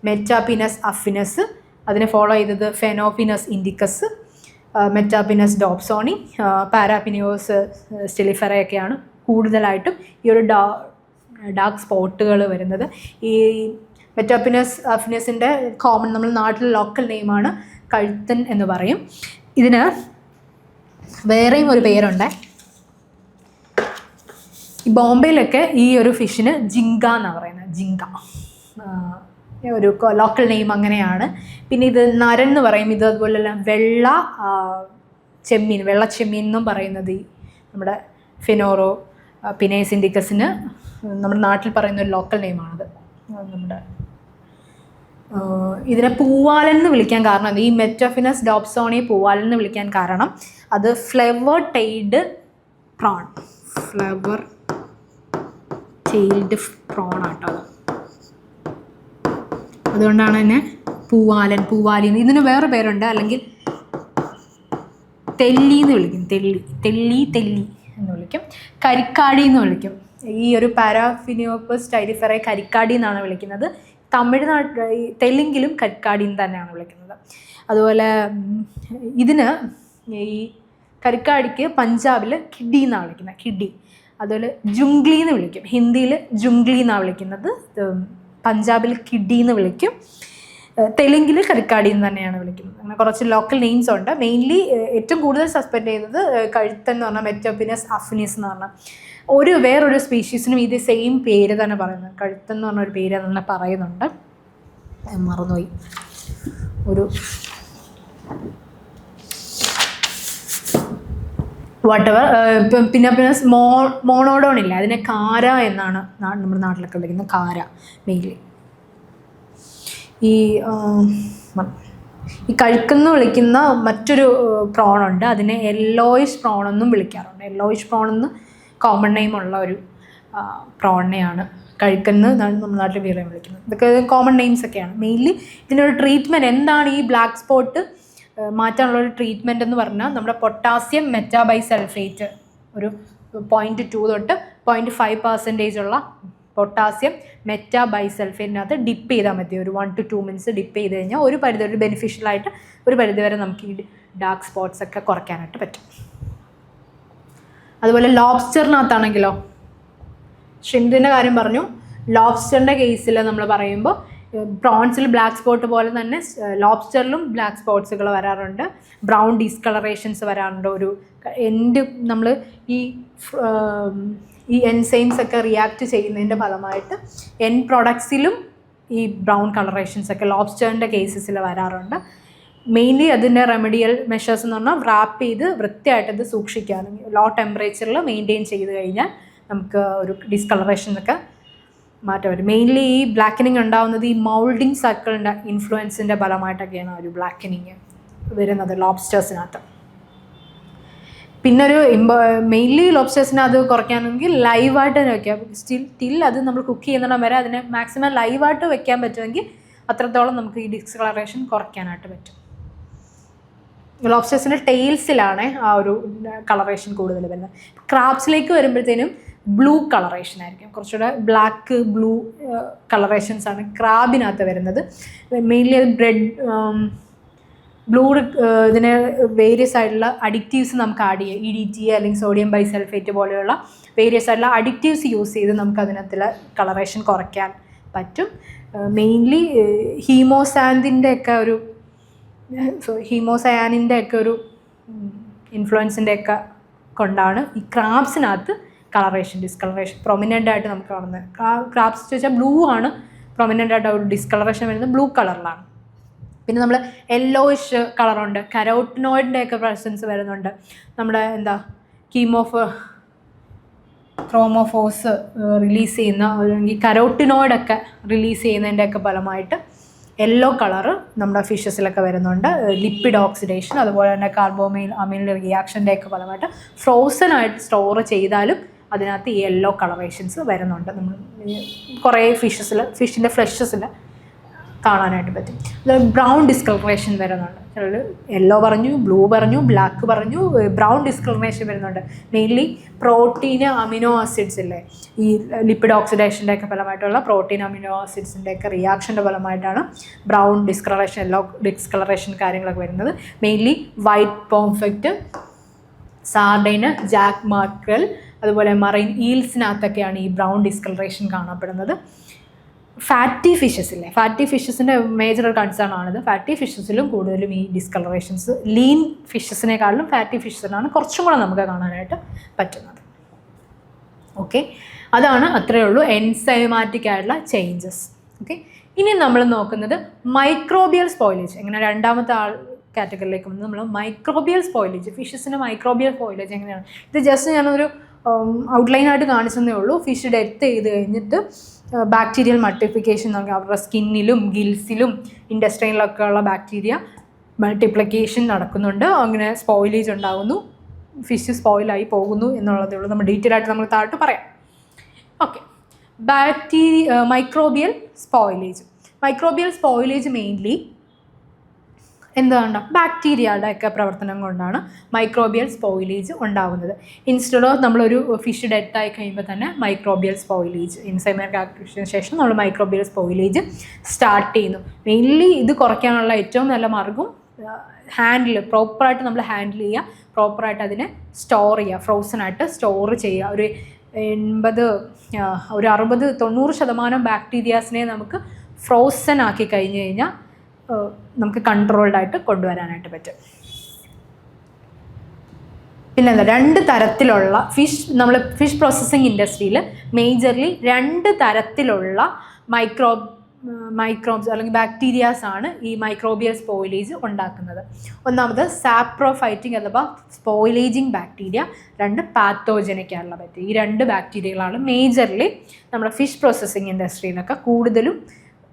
മെറ്റാപിനസ് അഫിനസ്, അതിനെ ഫോളോ ചെയ്തത് ഫെനോപിനസ് ഇൻഡിക്കസ്, മെറ്റാപിനസ് ഡോപ്സോണി, പാരാപിനിയോസ് സ്റ്റിലിഫെറയൊക്കെയാണ് കൂടുതലായിട്ടും ഈ ഒരു ഡാർക്ക് സ്പോട്ടുകൾ വരുന്നത്. ഈ മെറ്റാപിനസ് അഫിനസിൻ്റെ കോമൺ നമ്മൾ നാട്ടിൽ ലോക്കൽ നെയിമാണ് കഴുത്തൻ എന്ന് പറയും. ഇതിന് വേറെയും ഒരു പേരുണ്ട്. ഈ ബോംബെയിലൊക്കെ ഈ ഒരു ഫിഷിന് ജിങ്ക എന്നാണ് പറയുന്നത്. ജിങ്ക ഒരു ലോക്കൽ നെയിം അങ്ങനെയാണ്. പിന്നെ ഇത് നരൻ എന്ന് പറയും. ഇത് അതുപോലെ വെള്ള ചെമ്മീൻ എന്നും പറയുന്നത് ഈ നമ്മുടെ ഫിനോറോ പിനേസ് ഇൻഡിക്കസിന് നമ്മുടെ നാട്ടിൽ പറയുന്ന ഒരു ലോക്കൽ നെയിമാണത്. നമ്മുടെ ഇതിനെ പൂവാലൻ എന്ന് വിളിക്കാൻ കാരണം, ഈ മെറ്റാഫിനസ് ഡോപ്സോണിയെ പൂവാലൻ എന്ന് വിളിക്കാൻ കാരണം അത് ഫ്ലവർ ടെയിൽഡ് പ്രോൺ ആട്ടോ. അതുകൊണ്ടാണ് തന്നെ പൂവാലി. ഇതിന് വേറെ പേരുണ്ട്, അല്ലെങ്കിൽ തെല്ലി എന്ന് വിളിക്കും. തെല്ലി എന്ന് വിളിക്കും. കരിക്കാടി എന്ന് വിളിക്കും. ഈ ഒരു പാരാഫിനിയോപ്പസ് സ്റ്റൈലിഫെറ കരിക്കാടി എന്നാണ് വിളിക്കുന്നത്. തെലുങ്കിലും കരിക്കാടി തന്നെയാണ് വിളിക്കുന്നത്. അതുപോലെ ഇതിന് ഈ കരിക്കാടിക്ക് പഞ്ചാബിൽ കിഡി എന്നാണ് വിളിക്കുന്നത്. കിഡി. അതുപോലെ ജുംഗ്ലി എന്ന് വിളിക്കും. ഹിന്ദിയിൽ ജുംഗ്ലി എന്നാണ് വിളിക്കുന്നത്. പഞ്ചാബിൽ കിഡി എന്ന് വിളിക്കും. തെലുങ്കിൽ കരിക്കാടി എന്ന് തന്നെയാണ് വിളിക്കുന്നത്. അങ്ങനെ കുറച്ച് ലോക്കൽ നെയിംസ് ഉണ്ട്. മെയിൻലി ഏറ്റവും കൂടുതൽ സസ്പെക്ട് ചെയ്യുന്നത് കഴുത്തൻ എന്ന് പറഞ്ഞാൽ മെറ്റാപിനസ് അഫിനിസ് എന്ന് പറഞ്ഞാൽ വേറൊരു സ്പീഷീസിനും ഇത് സെയിം പേര് തന്നെ പറയുന്നത്. കഴുത്തൻ എന്ന് പറഞ്ഞൊരു പേര് തന്നെ പറയുന്നുണ്ട്, മറന്നുപോയി. വാട്ടെവർ. പിന്നെ മോണോഡോൺ ഇല്ല, അതിനെ കാര എന്നാണ് നമ്മുടെ നാട്ടിലൊക്കെ വിളിക്കുന്നത്. കാര മെയിൻലി. ഈ കഴുക്കെന്ന് വിളിക്കുന്ന മറ്റൊരു പ്രോണുണ്ട്, അതിനെ യെല്ലോയിഷ് പ്രോൺ എന്നും വിളിക്കാറുണ്ട്. യെല്ലോയിഷ് പ്രോൺ എന്ന് കോമൺ നെയിമുള്ള ഒരു പ്രോണിനെയാണ് കഴുക്കെന്ന് നമ്മുടെ നാട്ടിൽ വേറെ വിളിക്കുന്നത്. ഇതൊക്കെ കോമൺ നെയിംസ് ഒക്കെയാണ്. മെയിൻലി ഇതിനൊരു ട്രീറ്റ്മെൻറ്റ് എന്താണ് ഈ ബ്ലാക്ക് സ്പോട്ട് മാറ്റാനുള്ളൊരു ട്രീറ്റ്മെൻറ്റ് എന്ന് പറഞ്ഞാൽ നമ്മുടെ പൊട്ടാസ്യം മെറ്റാബൈസൾഫേറ്റ് ഒരു 0.2 തൊട്ട് 0.5% ഉള്ള പൊട്ടാസ്യം മെറ്റാബൈസൾഫേറ്റിനകത്ത് ഡിപ്പ് ചെയ്താൽ മതി. ഒരു 1 to 2 minutes ഡിപ്പ് ചെയ്ത് കഴിഞ്ഞാൽ ഒരു ബെനിഫിഷ്യലായിട്ട് ഒരു പരിധിവരെ നമുക്ക് ഈ ഡാർക്ക് സ്പോട്ട്സ് ഒക്കെ കുറയ്ക്കാനായിട്ട് പറ്റും. അതുപോലെ ലോബ്സ്റ്ററിനകത്താണെങ്കിലോ, ഷ്രിമ്പിൻ്റെ കാര്യം പറഞ്ഞു. ലോബ്സ്റ്ററിൻ്റെ കേസിൽ നമ്മൾ പറയുമ്പോൾ പ്രോൺസിൽ ബ്ലാക്ക് സ്പോട്ട് പോലെ തന്നെ ലോബ്സ്റ്ററിലും ബ്ലാക്ക് സ്പോട്ട്സുകൾ വരാറുണ്ട്. ബ്രൗൺ ഡിസ്കളറേഷൻസ് വരാറുണ്ട്. നമ്മൾ ഈ എൻസൈംസ് ഒക്കെ റിയാക്ട് ചെയ്യുന്നതിൻ്റെ ഫലമായിട്ട് പ്രോഡക്ട്സിലും ഈ ബ്രൗൺ കളറേഷൻസ് ഒക്കെ ലോബ്സ്റ്ററിൻ്റെ കേസസിൽ വരാറുണ്ട്. മെയിൻലി അതിൻ്റെ റെമഡിയൽ മെഷേഴ്സ് എന്ന് പറഞ്ഞാൽ റാപ്പ് ചെയ്ത് വൃത്തിയായിട്ടത് സൂക്ഷിക്കുക. ലോ ടെമ്പറേച്ചറിൽ മെയിൻറ്റെയിൻ ചെയ്ത് കഴിഞ്ഞാൽ നമുക്ക് ഒരു ഡിസ്കളറേഷനൊക്കെ മാറ്റം വരും. മെയിൻലി ഈ ബ്ലാക്കനിങ് ഉണ്ടാകുന്നത് ഈ മൗൾഡിങ് സർക്കിളിൻ്റെ ഇൻഫ്ലുവൻസിൻ്റെ ഫലമായിട്ടൊക്കെയാണ് ഒരു ബ്ലാക്കനിങ് വരുന്നത് ലോബ്സ്റ്റേഴ്സിനകത്ത്. പിന്നെ മെയിൻലി ലോബ്സ്റ്റേഴ്സിനെ അത് കുറയ്ക്കാനെങ്കിൽ ലൈവായിട്ട് തന്നെ വയ്ക്കാം. സ്റ്റിൽ അത് നമ്മൾ കുക്ക് ചെയ്യുന്നിടം വരെ അതിനെ മാക്സിമം ലൈവായിട്ട് വെക്കാൻ പറ്റുമെങ്കിൽ അത്രത്തോളം നമുക്ക് ഈ ഡിസ്കളറേഷൻ കുറയ്ക്കാനായിട്ട് പറ്റും. ലോബ്സ്റ്റേഴ്സിൻ്റെ ടെയിൽസിലാണ് ആ ഒരു കളറേഷൻ കൂടുതൽ വരുന്നത്. ക്രാബ്സിലേക്ക് വരുമ്പോഴത്തേനും ബ്ലൂ കളറേഷൻ ആയിരിക്കും. കുറച്ചുകൂടെ ബ്ലാക്ക് ബ്ലൂ കളറേഷൻസാണ് ക്രാബിനകത്ത് വരുന്നത്. മെയിൻലി അത് ബ്ലൂ ഇതിന് വേരിയസ് ആയിട്ടുള്ള അഡിക്റ്റീവ്സ് നമുക്ക് ആഡ് ചെയ്യാം. EDTA അല്ലെങ്കിൽ സോഡിയം ബൈസൾഫേറ്റ് പോലെയുള്ള വേരിയസ് ആയിട്ടുള്ള അഡിക്റ്റീവ്സ് യൂസ് ചെയ്ത് നമുക്ക് അതിനകത്തുള്ള കളറേഷൻ കുറയ്ക്കാൻ പറ്റും. മെയിൻലി ഹീമോസാനിൻ്റെ ഒക്കെ ഒരു ഇൻഫ്ലുവൻസിൻ്റെ ഒക്കെ കൊണ്ടാണ് ഈ ക്രാബ്സിനകത്ത് ഡിസ്കളറേഷൻ പ്രൊമിനൻ്റ് ആയിട്ട് നമുക്ക് കാണുന്നത്. ക്രാബ്സ് ചോദിച്ചാൽ ബ്ലൂ ആണ് പ്രൊമിനൻ്റ് ആയിട്ട് ഒരു ഡിസ്കളറേഷൻ വരുന്നത് ബ്ലൂ കളറിലാണ്. പിന്നെ നമ്മൾ യെല്ലോയിഷ് കളറുണ്ട്, കരോട്ടിനോയിഡിൻ്റെ ഒക്കെ പ്രസൻസ് വരുന്നുണ്ട്. നമ്മുടെ ക്രോമോഫോസ് റിലീസ് ചെയ്യുന്ന അല്ലെങ്കിൽ കരോട്ടിനോയിഡൊക്കെ റിലീസ് ചെയ്യുന്നതിൻ്റെയൊക്കെ ഫലമായിട്ട് യെല്ലോ കളറ് നമ്മുടെ ഫിഷസിലൊക്കെ വരുന്നുണ്ട്. ലിപ്പിഡ് ഓക്സിഡേഷൻ, അതുപോലെ തന്നെ കാർബോമൈൽ അമൈൽ റിയാക്ഷൻ്റെയൊക്കെ ഫലമായിട്ട് ഫ്രോസൺ ആയിട്ട് സ്റ്റോർ ചെയ്താലും അതിനകത്ത് ഈ യെല്ലോ കളറേഷൻസ് വരുന്നുണ്ട്. നമ്മൾ കുറേ ഫിഷിൻ്റെ ഫ്ലഷസിൽ കാണാനായിട്ട് പറ്റും. ബ്രൗൺ ഡിസ്കളറേഷൻ വരുന്നുണ്ട്. ചിലർ യെല്ലോ പറഞ്ഞു, ബ്ലൂ പറഞ്ഞു, ബ്ലാക്ക് പറഞ്ഞു, ബ്രൗൺ ഡിസ്കളറേഷൻ വരുന്നുണ്ട്. മെയിൻലി പ്രോട്ടീൻ അമിനോ ആസിഡ്സ് ഇല്ലേ, ഈ ലിപ്പിഡ് ഓക്സിഡേഷൻ്റെ ഒക്കെ ഫലമായിട്ടുള്ള പ്രോട്ടീൻ അമിനോ ആസിഡ്സിൻ്റെ ഒക്കെ റിയാക്ഷൻ്റെ ഫലമായിട്ടാണ് ബ്രൗൺ ഡിസ്കളറേഷൻ, യെല്ലോ ഡിസ്കളറേഷൻ കാര്യങ്ങളൊക്കെ വരുന്നത്. മെയിൻലി വൈറ്റ് പോംഫ്രെറ്റ്, സാർഡൈന്, ജാക്ക് മാക്രൽ, അതുപോലെ മറൈൻ ഈൽസിനകത്തൊക്കെയാണ് ഈ ബ്രൗൺ ഡിസ്കളറേഷൻ കാണപ്പെടുന്നത്. ഫാറ്റി ഫിഷസ് ഇല്ലേ, ഫാറ്റി ഫിഷസിൻ്റെ മേജർ ഒരു കൺസേൺ ആണിത്. ഫാറ്റി ഫിഷസിലും കൂടുതലും ഈ ഡിസ്കളറേഷൻസ് ലീൻ ഫിഷസിനേക്കാളും ഫാറ്റി ഫിഷസിനാണ് കുറച്ചും കൂടെ നമുക്ക് കാണാനായിട്ട് പറ്റുന്നത്. ഓക്കെ, അതാണ് അത്രയേ ഉള്ളൂ എൻസൈമാറ്റിക് ആയിട്ടുള്ള ചേഞ്ചസ്. ഓക്കെ, ഇനി നമ്മൾ നോക്കുന്നത് മൈക്രോബിയൽ സ്പോയിലേജ്. എങ്ങനെ രണ്ടാമത്തെ കാറ്റഗറിയിലേക്ക് വന്ന് നമ്മൾ മൈക്രോബിയൽ സ്പോയിലേജ്, ഫിഷസിൻ്റെ മൈക്രോബിയൽ സ്പോയിലേജ് എങ്ങനെയാണ്. ഇത് ജസ്റ്റ് ഞാനൊരു ഔട്ട്ലൈനായിട്ട് കാണിച്ചതേ ഉള്ളൂ. ഫിഷ് ഡെത്ത് ചെയ്ത് കഴിഞ്ഞിട്ട് ബാക്ടീരിയൽ മൾട്ടിപ്ലിക്കേഷൻ നമുക്ക് അവരുടെ സ്കിന്നിലും ഗിൽസിലും ഇൻഡസ്ട്രിയിലൊക്കെ ഉള്ള ബാക്ടീരിയ മൾട്ടിപ്ലിക്കേഷൻ നടക്കുന്നുണ്ട്. അങ്ങനെ സ്പോയിലേജ് ഉണ്ടാകുന്നു, ഫിഷ് സ്പോയിലായി പോകുന്നു എന്നുള്ളതേ ഉള്ളൂ. നമ്മൾ ഡീറ്റെയിൽ ആയിട്ട് നമ്മൾ താഴോട്ട് പറയാം. ഓക്കെ, മൈക്രോബിയൽ സ്പോയിലേജ് മെയിൻലി എന്താണ്, ബാക്ടീരിയയുടെ ഒക്കെ പ്രവർത്തനം കൊണ്ടാണ് മൈക്രോബിയൽ സ്പോയിലേജ് ഉണ്ടാകുന്നത്. ഇൻസ്റ്റെഡ് ഓഫ് നമ്മളൊരു ഫിഷ് ഡെത്തായി കഴിയുമ്പോൾ തന്നെ മൈക്രോബിയൽ സ്പോയിലേജ്, എൻസൈമാറ്റിക് ആക്ടിവിറ്റിന് ശേഷം നമ്മൾ മൈക്രോബിയൽ സ്പോയിലേജ് സ്റ്റാർട്ട് ചെയ്യുന്നു. മെയിൻലി ഇത് കുറയ്ക്കാനുള്ള ഏറ്റവും നല്ല മാർഗ്ഗം പ്രോപ്പറായിട്ട് നമ്മൾ ഹാൻഡിൽ ചെയ്യുക, പ്രോപ്പറായിട്ട് അതിനെ സ്റ്റോർ ചെയ്യുക, ഫ്രോസണായിട്ട് സ്റ്റോർ ചെയ്യുക. ഒരു 60-90% ബാക്ടീരിയാസിനെ നമുക്ക് ഫ്രോസൺ ആക്കി കഴിഞ്ഞ് കഴിഞ്ഞാൽ നമുക്ക് കൺട്രോൾഡായിട്ട് കൊണ്ടുവരാനായിട്ട് പറ്റും. പിന്നെ രണ്ട് തരത്തിലുള്ള ഫിഷ് പ്രോസസ്സിങ് ഇൻഡസ്ട്രിയിൽ മേജർലി 2 തരത്തിലുള്ള മൈക്രോബ്സ് അല്ലെങ്കിൽ ബാക്ടീരിയാസ് ആണ് ഈ മൈക്രോബിയൽ സ്പോയിലേജ് ഉണ്ടാക്കുന്നത്. ഒന്നാമത് സാപ്രോഫൈറ്റിക് അഥവാ സ്പോയിലേജിങ് ബാക്ടീരിയ, 2 പാത്തോജനിക് ആയിട്ടുള്ള ബാക്ടീരിയ. ഈ 2 ബാക്ടീരിയകളാണ് മേജർലി നമ്മുടെ ഫിഷ് പ്രോസസ്സിങ് ഇൻഡസ്ട്രിയിലൊക്കെ കൂടുതലും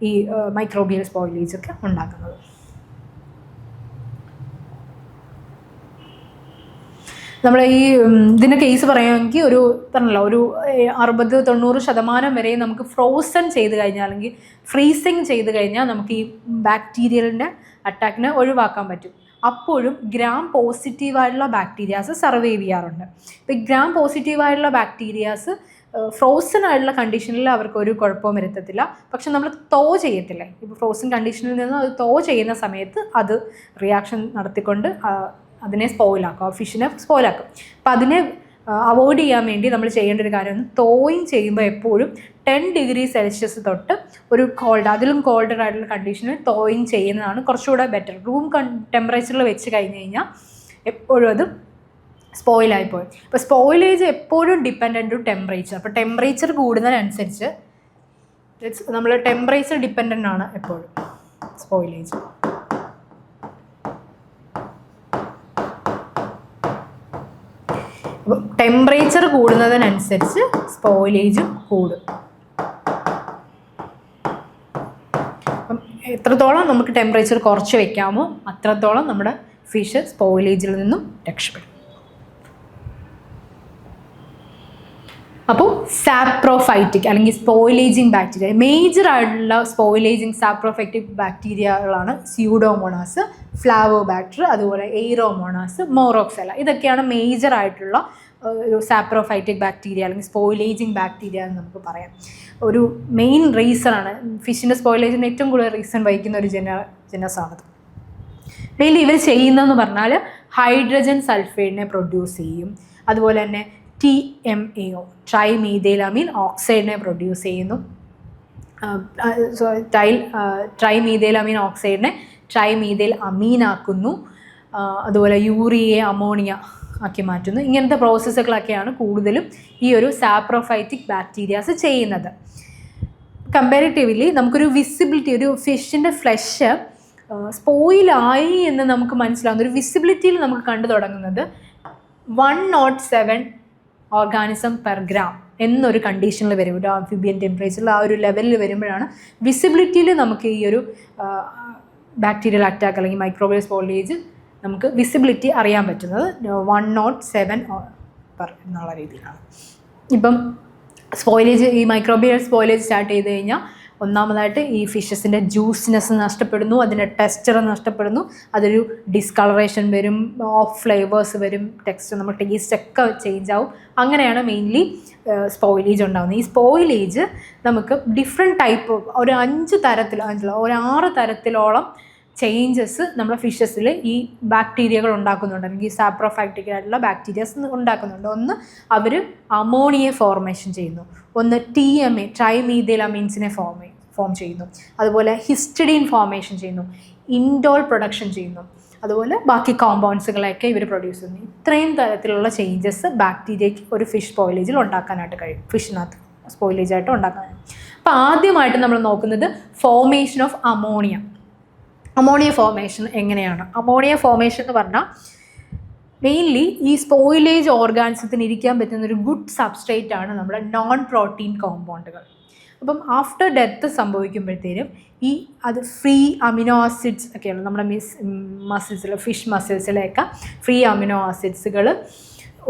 ഈ മൈക്രോബിയൽ സ്പോയിലേജൊക്കെ ഉണ്ടാക്കുന്നത്. നമ്മൾ ഈ ഇതിൻ്റെ കേസ് പറയുകയാണെങ്കിൽ ഒരു 60-90% വരെ നമുക്ക് ഫ്രോസൺ ചെയ്ത് കഴിഞ്ഞാൽ അല്ലെങ്കിൽ ഫ്രീസിങ് ചെയ്ത് കഴിഞ്ഞാൽ നമുക്ക് ഈ ബാക്ടീരിയലിൻ്റെ അറ്റാക്കിനെ ഒഴിവാക്കാൻ പറ്റും. അപ്പോഴും ഗ്രാം പോസിറ്റീവായിട്ടുള്ള ബാക്ടീരിയാസ് സർവൈവ് ചെയ്യാറുണ്ട്. ഇപ്പോൾ ഗ്രാം പോസിറ്റീവായിട്ടുള്ള ബാക്ടീരിയാസ് ഫ്രോസൺ ആയിട്ടുള്ള കണ്ടീഷനിൽ അവർക്ക് ഒരു കുഴപ്പവും വരുത്തത്തില്ല. പക്ഷെ നമ്മൾ ചെയ്യത്തില്ലേ, ഇപ്പോൾ ഫ്രോസൺ കണ്ടീഷനിൽ നിന്ന് അത് ചെയ്യുന്ന സമയത്ത് അത് റിയാക്ഷൻ നടത്തിക്കൊണ്ട് അതിനെ സ്പോയിലാക്കും, ആ ഫിഷിനെ സ്പോയിലാക്കും. അപ്പം അതിനെ അവോയ്ഡ് ചെയ്യാൻ വേണ്ടി നമ്മൾ ചെയ്യേണ്ട ഒരു കാര്യം, തോയിങ് ചെയ്യുമ്പോൾ എപ്പോഴും 10 ഡിഗ്രി സെൽഷ്യസ് തൊട്ട് ഒരു അതിലും കോൾഡർ ആയിട്ടുള്ള കണ്ടീഷനിൽ തോയിങ് ചെയ്യുന്നതാണ് കുറച്ചുകൂടെ ബെറ്റർ. റൂം ടെമ്പറേച്ചറിൽ വെച്ച് കഴിഞ്ഞ് കഴിഞ്ഞാൽ എപ്പോഴും അത് സ്പോയിലായിപ്പോയി. ഇപ്പോൾ സ്പോയിലേജ് എപ്പോഴും ഡിപ്പെൻഡൻ്റ് ടു ടെമ്പറേച്ചർ. അപ്പോൾ ടെമ്പറേച്ചർ കൂടുന്നതിനനുസരിച്ച് നമ്മൾ ടെമ്പറേച്ചർ ഡിപ്പെൻഡൻ്റ് ആണ് എപ്പോഴും സ്പോയിലേജ്. അപ്പോൾ ടെമ്പറേച്ചർ കൂടുന്നതിനനുസരിച്ച് സ്പോയിലേജും കൂടും. അപ്പം എത്രത്തോളം നമുക്ക് ടെമ്പറേച്ചർ കുറച്ച് വെക്കാമോ അത്രത്തോളം നമ്മുടെ ഫിഷ് സ്പോയിലേജിൽ നിന്നും രക്ഷപ്പെടും. അപ്പോൾ സാപ്രോഫൈറ്റിക് അല്ലെങ്കിൽ സ്പോയിലേജിങ് ബാക്ടീരിയ, മേജർ ആയിട്ടുള്ള സ്പോയിലേജിങ് സാപ്രോഫൈറ്റിക് ബാക്ടീരിയകളാണ് സ്യൂഡോമോണാസ്, ഫ്ലാവോബാക്ടർ, അതുപോലെ എയ്റോമോണാസ്, മോറോക്സെല്ല. ഇതൊക്കെയാണ് മേജർ ആയിട്ടുള്ള ഒരു സാപ്രോഫൈറ്റിക് ബാക്ടീരിയ അല്ലെങ്കിൽ സ്പോയിലേജിങ് ബാക്ടീരിയ എന്ന് നമുക്ക് പറയാം. ഒരു മെയിൻ റീസണാണ് ഫിഷിൻ്റെ സ്പോയിലേജിന് ഏറ്റവും കൂടുതൽ റീസൺ വഹിക്കുന്ന ഒരു ജനസാണത്. മെയിൻലി ഇവർ ചെയ്യുന്നതെന്ന് പറഞ്ഞാൽ ഹൈഡ്രജൻ സൾഫൈഡിനെ പ്രൊഡ്യൂസ് ചെയ്യും, അതുപോലെ തന്നെ TMAO ട്രൈമീഥൈലമീൻ ഓക്സൈഡിനെ പ്രൊഡ്യൂസ് ചെയ്യുന്നു. ട്രൈമീഥൈലമീൻ ഓക്സൈഡിനെ ട്രൈമീഥൈൽ അമീനാക്കുന്നു, അതുപോലെ യൂറിയയെ അമോണിയ ആക്കി മാറ്റുന്നു. ഇങ്ങനത്തെ പ്രോസസ്സുകളൊക്കെയാണ് കൂടുതലും ഈ ഒരു സാപ്രോഫൈറ്റിക് ബാക്ടീരിയാസ് ചെയ്യുന്നത്. കമ്പാരിറ്റീവ്ലി നമുക്കൊരു വിസിബിലിറ്റി, ഒരു ഫിഷിൻ്റെ ഫ്ലഷ് സ്പോയിലായി എന്ന് നമുക്ക് മനസ്സിലാവുന്ന ഒരു വിസിബിലിറ്റിയിൽ നമുക്ക് കണ്ടു തുടങ്ങുന്നത് 107 ഓർഗാനിസം പെർ ഗ്രാം എന്നൊരു കണ്ടീഷനിൽ വരും, ഒരു ആംഫിബിയൻ ടെമ്പറേച്ചറിൽ ആ ഒരു ലെവലിൽ വരുമ്പോഴാണ് വിസിബിലിറ്റിയിൽ നമുക്ക് ഈ ഒരു ബാക്ടീരിയൽ അറ്റാക്ക് അല്ലെങ്കിൽ മൈക്രോബിയൽ സ്പോയിലേജ് നമുക്ക് വിസിബിലിറ്റി അറിയാൻ പറ്റുന്നത് 107 പെർ എന്നുള്ള രീതിയിലാണ്. ഇപ്പം സ്പോയിലേജ്, ഈ മൈക്രോബിയൽ സ്പോയിലേജ് സ്റ്റാർട്ട് ചെയ്ത് കഴിഞ്ഞാൽ ഒന്നാമതായിട്ട് ഈ ഫിഷസിൻ്റെ ജ്യൂസിനെസ് നഷ്ടപ്പെടുന്നു, അതിൻ്റെ ടെക്സ്ചർ നഷ്ടപ്പെടുന്നു, അതൊരു ഡിസ്കളറേഷൻ വരും, ഓഫ് ഫ്ലേവേഴ്സ് വരും, ടെക്സ്ചർ നമ്മുടെ ടേസ്റ്റൊക്കെ ചേഞ്ച് ആവും. അങ്ങനെയാണ് മെയിൻലി സ്പോയിലേജ് ഉണ്ടാകുന്നത്. ഈ സ്പോയിലേജ് നമുക്ക് ഡിഫറെൻറ്റ് ടൈപ്പ്, ഒരു 6 തരത്തിലോളം ചേഞ്ചസ് നമ്മുടെ ഫിഷസിൽ ഈ ബാക്ടീരിയകൾ ഉണ്ടാക്കുന്നുണ്ട്, അല്ലെങ്കിൽ സാപ്രോഫാക്റ്റിക് ആയിട്ടുള്ള ബാക്ടീരിയസ് ഉണ്ടാക്കുന്നുണ്ട്. ഒന്ന് അവർ അമോണിയ ഫോർമേഷൻ ചെയ്യുന്നു, ഒന്ന് TMA ട്രൈമീഥൈലമീൻസിനെ ഫോം ചെയ്യുന്നു, അതുപോലെ ഹിസ്റ്റഡീൻ ഫോർമേഷൻ ചെയ്യുന്നു, ഇൻഡോൾ പ്രൊഡക്ഷൻ ചെയ്യുന്നു, അതുപോലെ ബാക്കി കോമ്പൗണ്ട്സുകളെയൊക്കെ ഇവർ പ്രൊഡ്യൂസ് ചെയ്യുന്നു. ഇത്രയും തരത്തിലുള്ള ചേഞ്ചസ് ബാക്ടീരിയയ്ക്ക് ഒരു ഫിഷ് സ്പോയിലേജിൽ ഉണ്ടാക്കാനായിട്ട് കഴിയും, ഫിഷിനകത്ത് സ്പോയിലേജായിട്ട് ഉണ്ടാക്കാനായിട്ട്. അപ്പോൾ ആദ്യമായിട്ട് നമ്മൾ നോക്കുന്നത് formation of ammonia. Ammonia formation എങ്ങനെയാണ്? അമോണിയ ഫോർമേഷൻ എന്ന് പറഞ്ഞാൽ മെയിൻലി ഈ സ്പോയിലേജ് ഓർഗാനിസത്തിന് ഇരിക്കാൻ പറ്റുന്ന ഒരു ഗുഡ് സബ്സ്ട്രേറ്റ് ആണ് നമ്മുടെ നോൺ പ്രോട്ടീൻ കോമ്പൗണ്ടുകൾ. അപ്പം ആഫ്റ്റർ ഡെത്ത് സംഭവിക്കുമ്പോഴത്തേനും അത് ഫ്രീ അമിനോ ആസിഡ്സ് ഒക്കെയാണ് നമ്മുടെ മസിൽസിൽ, ഫിഷ് മസിൽസിലെയൊക്കെ ഫ്രീ അമിനോ ആസിഡ്സുകൾ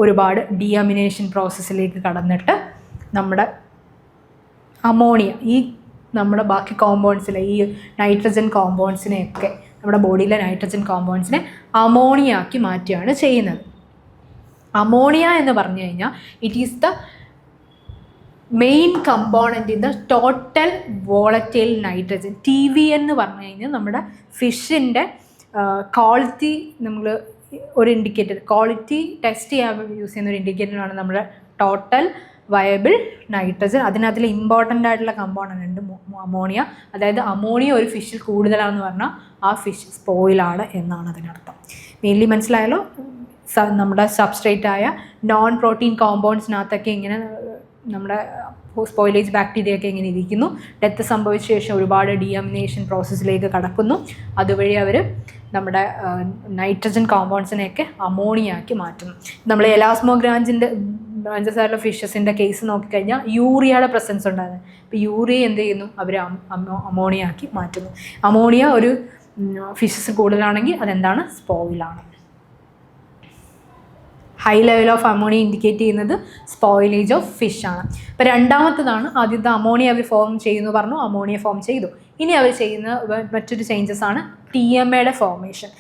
ഒരുപാട് ഡീഅമിനേഷൻ പ്രോസസ്സിലേക്ക് കടന്നിട്ട് നമ്മുടെ അമോണിയ, ഈ നമ്മുടെ ബാക്കി കോമ്പൗണ്ട്സിലെ ഈ നൈട്രജൻ കോമ്പൗണ്ട്സിനെയൊക്കെ, നമ്മുടെ ബോഡിയിലെ നൈട്രജൻ കോമ്പൗണ്ട്സിനെ അമോണിയാക്കി മാറ്റുകയാണ് ചെയ്യുന്നത്. അമോണിയ എന്ന് പറഞ്ഞു കഴിഞ്ഞാൽ it is the main component in the total volatile nitrogen. TVN എന്ന് പറഞ്ഞു കഴിഞ്ഞാൽ നമ്മുടെ ഫിഷിൻ്റെ ക്വാളിറ്റി, നമ്മൾ ഒരു ഇൻഡിക്കേറ്റർ, ക്വാളിറ്റി ടെസ്റ്റ് ചെയ്യാൻ യൂസ് ചെയ്യുന്ന ഒരു ഇൻഡിക്കേറ്ററാണ് നമ്മുടെ ടോട്ടൽ വയബിൾ നൈട്രജൻ. അതിനകത്തിൽ ഇമ്പോർട്ടൻ്റ് ആയിട്ടുള്ള കമ്പോണൻ്റ് ഉണ്ട് അമോണിയ. അതായത് അമോണിയ ഒരു ഫിഷിൽ കൂടുതലാണെന്ന് പറഞ്ഞാൽ ആ ഫിഷ് സ്പോയിലാണ് എന്നാണ് അതിനർത്ഥം. മെയിൻലി മനസ്സിലായല്ലോ, നമ്മുടെ സബ്സ്ട്രേറ്റ് ആയ നോൺ പ്രോട്ടീൻ കോമ്പൗണ്ട്സിനകത്തൊക്കെ ഇങ്ങനെ നമ്മുടെ സ്പോയിലേജ് ബാക്ടീരിയ ഒക്കെ ഇങ്ങനെ ഇരിക്കുന്നു. ഡെത്ത് സംഭവിച്ച ശേഷം ഒരുപാട് ഡീഅമിനേഷൻ പ്രോസസ്സിലേക്ക് കടക്കുന്നു. അതുവഴി അവർ നമ്മുടെ നൈട്രജൻ കോമ്പൗണ്ട്സിനെയൊക്കെ അമോണിയാക്കി മാറ്റുന്നു. നമ്മൾ എലാസ്മോഗ്രാഞ്ചിൻ്റെ ബ്രാഞ്ചസ് ആയിട്ടുള്ള ഫിഷസിൻ്റെ കേസ് നോക്കിക്കഴിഞ്ഞാൽ യൂറിയയുടെ പ്രസൻസ് ഉണ്ടായിരുന്നു. അപ്പോൾ യൂറിയ എന്ത് ചെയ്യുന്നു? അവർ അമോണിയാക്കി മാറ്റുന്നു. അമോണിയ ഒരു ഫിഷസ് കൂടുതലാണെങ്കിൽ അതെന്താണ്? സ്പോയിലാണ്. High level of ammonia indicate ചെയ്യുന്നത് സ്പോയിലേജ് ഓഫ് ഫിഷ് ആണ്. അപ്പോൾ രണ്ടാമത്തതാണ്, ആദ്യത്തെ അമോണിയ അവർ ഫോം ചെയ്യുന്നു പറഞ്ഞു, അമോണിയ ഫോം ചെയ്തു. ഇനി അവർ ചെയ്യുന്ന മറ്റൊരു ചേഞ്ചസ് ആണ് TMAയുടെ ഫോർമേഷൻ.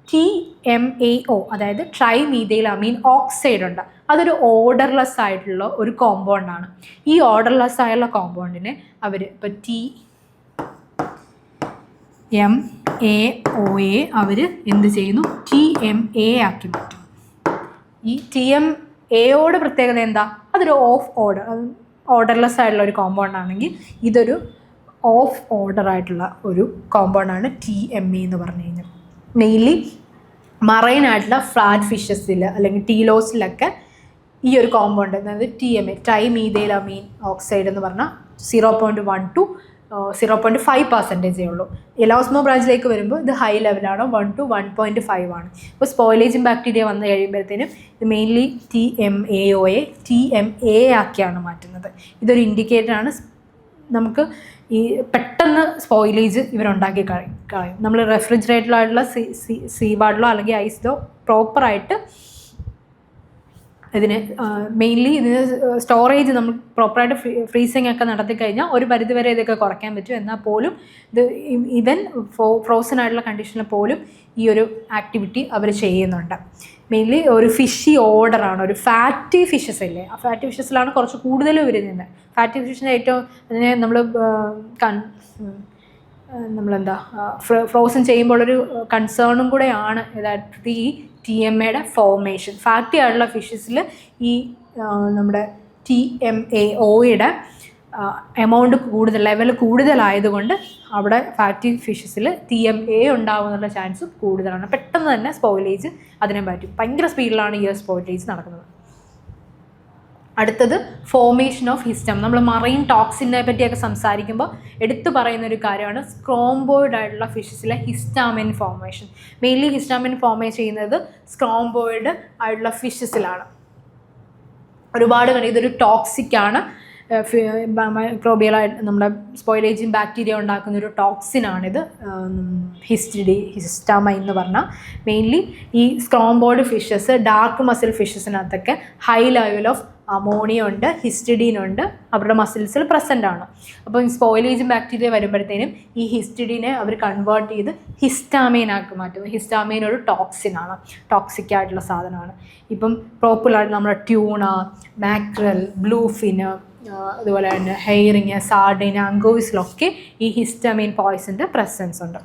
TMAO അതായത് ട്രൈമീഥൈലമീൻ ഓക്സൈഡ് ഉണ്ട്. അതൊരു ഓർഡർലെസ് ആയിട്ടുള്ള ഒരു കോമ്പൗണ്ടാണ്. ഈ ഓർഡർലെസ് ആയുള്ള കോമ്പൗണ്ടിനെ അവർ ഇപ്പോൾ TMAOയെ അവർ എന്ത് ചെയ്യുന്നു? TMA ആക്കി മാറ്റും. ഈ TMAയോടെ പ്രത്യേകത എന്താ? അതൊരു ഓർഡർലെസ് ആയിട്ടുള്ള ഒരു കോമ്പൗണ്ട് ആണെങ്കിൽ ഇതൊരു ഓഫ് ഓർഡർ ആയിട്ടുള്ള ഒരു കോമ്പൗണ്ടാണ് TMA എന്ന് പറഞ്ഞു കഴിഞ്ഞാൽ. മെയിൻലി മറൈൻ ആയിട്ടുള്ള ഫ്ലാറ്റ് ഫിഷസിൽ അല്ലെങ്കിൽ ടീലോസിലൊക്കെ ഈ ഒരു കോമ്പൗണ്ട്, അതായത് TMA ട്രൈമീഥൈലമീൻ ഓക്സൈഡ് എന്ന് പറഞ്ഞാൽ 0.1 to 0.5% ഉള്ളൂ. എലാസ്മോ ബ്രാഞ്ചിലേക്ക് വരുമ്പോൾ ഇത് ഹൈ ലെവലാണ്, 1 to 1.5 ആണ്. ഇപ്പോൾ സ്പോയിലേജിങ് ബാക്ടീരിയ വന്നു കഴിയുമ്പോഴത്തേനും ഇത് മെയിൻലി TMAOയെ TMA ആക്കിയാണ് മാറ്റുന്നത്. ഇതൊരു ഇൻഡിക്കേറ്ററാണ് നമുക്ക് ഈ പെട്ടെന്ന് സ്പോയിലേജ് ഇവരുണ്ടാക്കി കളയും. നമ്മൾ റെഫ്രിജറേറ്ററിലായിട്ടുള്ള സീ വാർഡിലോ അല്ലെങ്കിൽ ഐസിലോ പ്രോപ്പറായിട്ട് ഇതിന് മെയിൻലി ഇതിന് സ്റ്റോറേജ് നമ്മൾ പ്രോപ്പറായിട്ട് ഫ്രീസിങ് ഒക്കെ നടത്തി കഴിഞ്ഞാൽ ഒരു പരിധിവരെ ഇതൊക്കെ കുറയ്ക്കാൻ പറ്റും. എന്നാൽ പോലും ഇത് ഈവൻ ഫ്രോസൺ ആയിട്ടുള്ള കണ്ടീഷനിൽ പോലും ഈ ഒരു ആക്ടിവിറ്റി അവർ ചെയ്യുന്നുണ്ട്. മെയിൻലി ഒരു ഫിഷി ഓർഡറാണ്, ഒരു ഫാറ്റി ഫിഷസ് ഇല്ലേ, ആ ഫാറ്റി ഫിഷസിലാണ് കുറച്ച് കൂടുതൽ വരുന്നത്. ഫാറ്റി ഫിഷിൻ്റെ ഏറ്റവും അതിനെ നമ്മളെന്താ ഫ്രോസൺ ചെയ്യുമ്പോഴൊരു കൺസേണും കൂടെയാണ് യഥാർത്ഥത്തിൽ ഈ TMAയുടെ ഫോർമേഷൻ. ഫാറ്റി ആയിട്ടുള്ള ഫിഷസിൽ ഈ നമ്മുടെ TMAOയുടെ എമൗണ്ട് ലെവൽ കൂടുതലായതുകൊണ്ട് അവിടെ ഫാറ്റി ഫിഷസിൽ TMA ഉണ്ടാകുന്നുള്ള ചാൻസ് കൂടുതലാണ്. പെട്ടെന്ന് തന്നെ സ്പോയിലേജ് അതിനെ പറ്റും. ഭയങ്കര സ്പീഡിലാണ് ഈ സ്പോയിലേജ് നടക്കുന്നത്. അടുത്തത് ഫോർമേഷൻ ഓഫ് ഹിസ്റ്റം. നമ്മൾ മറൈൻ ടോക്സിനെ പറ്റിയൊക്കെ സംസാരിക്കുമ്പോൾ എടുത്തു പറയുന്ന ഒരു കാര്യമാണ് സ്ക്രോംബോയിഡ് ആയിട്ടുള്ള ഫിഷസിലെ histamine formation. Mainly histamine formate ചെയ്യുന്നത് സ്ക്രോംബോയിഡ് ആയിട്ടുള്ള ഫിഷസിലാണ്. ഒരുപാട് കണ്ട് ഇതൊരു ടോക്സിക്കാണ്. മൈക്രോബിയലായിട്ട് നമ്മുടെ സ്പോയിലേജിങ് ബാക്ടീരിയ ഉണ്ടാക്കുന്ന ഒരു ടോക്സിനാണിത് ഹിസ്റ്റാമൈൻ എന്ന് പറഞ്ഞാൽ. മെയിൻലി ഈ സ്ക്രോംബോയിഡ് ഫിഷസ്, ഡാർക്ക് മസിൽ ഫിഷസിനകത്തൊക്കെ ഹൈ ലെവൽ ഓഫ് അമോണിയ ഉണ്ട്, ഹിസ്റ്റഡീൻ ഉണ്ട്, അവരുടെ മസിൽസിൽ പ്രസൻ്റ് ആണ്. അപ്പോൾ ഈ സ്പോയിലേജിങ് ബാക്ടീരിയ വരുമ്പോഴത്തേനും ഈ ഹിസ്റ്റഡീനെ അവർ കൺവേർട്ട് ചെയ്ത് ഹിസ്റ്റാമൈനാക്കി മാറ്റുന്നു. ഹിസ്റ്റാമൈൻ ഒരു ടോക്സിനാണ്, ടോക്സിക് ആയിട്ടുള്ള സാധനമാണ്. ഇപ്പം പോപ്പുലറായിട്ട് നമ്മുടെ ട്യൂണ, മാക്രൽ, ബ്ലൂഫിന്, അതുപോലെ തന്നെ ഹെയറിങ്, സാർഡിൻ, അങ്കോയിസിലൊക്കെ ഈ ഹിസ്റ്റമൈൻ പോയ്സൻ്റെ പ്രസൻസ് ഉണ്ട്.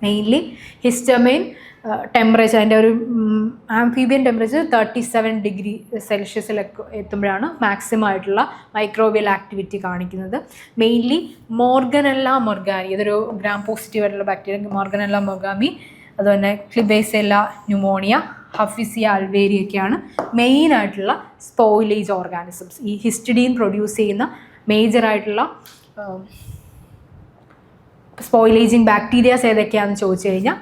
മെയിൻലി ഹിസ്റ്റമൈൻ ടെമ്പറേച്ചർ, അതിൻ്റെ ഒരു ആംഫീബിയൻ ടെമ്പറേച്ചർ 37 ഡിഗ്രി സെൽഷ്യസിലൊക്കെ എത്തുമ്പോഴാണ് മാക്സിമം ആയിട്ടുള്ള മൈക്രോബിയൽ ആക്ടിവിറ്റി കാണിക്കുന്നത്. മെയിൻലി മോർഗനെല്ല മൊർഗാനി, ഇതൊരു ഗ്രാം പോസിറ്റീവ് ആയിട്ടുള്ള ബാക്ടീരിയ, മോർഗനെല്ല മൊർഗാമി, അതുപോലെ ക്ലിബേസെല്ല ന്യൂമോണിയ, ഹഫിസിയ അൽവേരിയൊക്കെയാണ് മെയിനായിട്ടുള്ള സ്പോയിലേജ് ഓർഗാനിസംസ്. ഈ ഹിസ്റ്റഡീൻ പ്രൊഡ്യൂസ് ചെയ്യുന്ന മേജറായിട്ടുള്ള സ്പോയിലേജിങ് ബാക്ടീരിയാസ് ഏതൊക്കെയാണെന്ന് ചോദിച്ചു കഴിഞ്ഞാൽ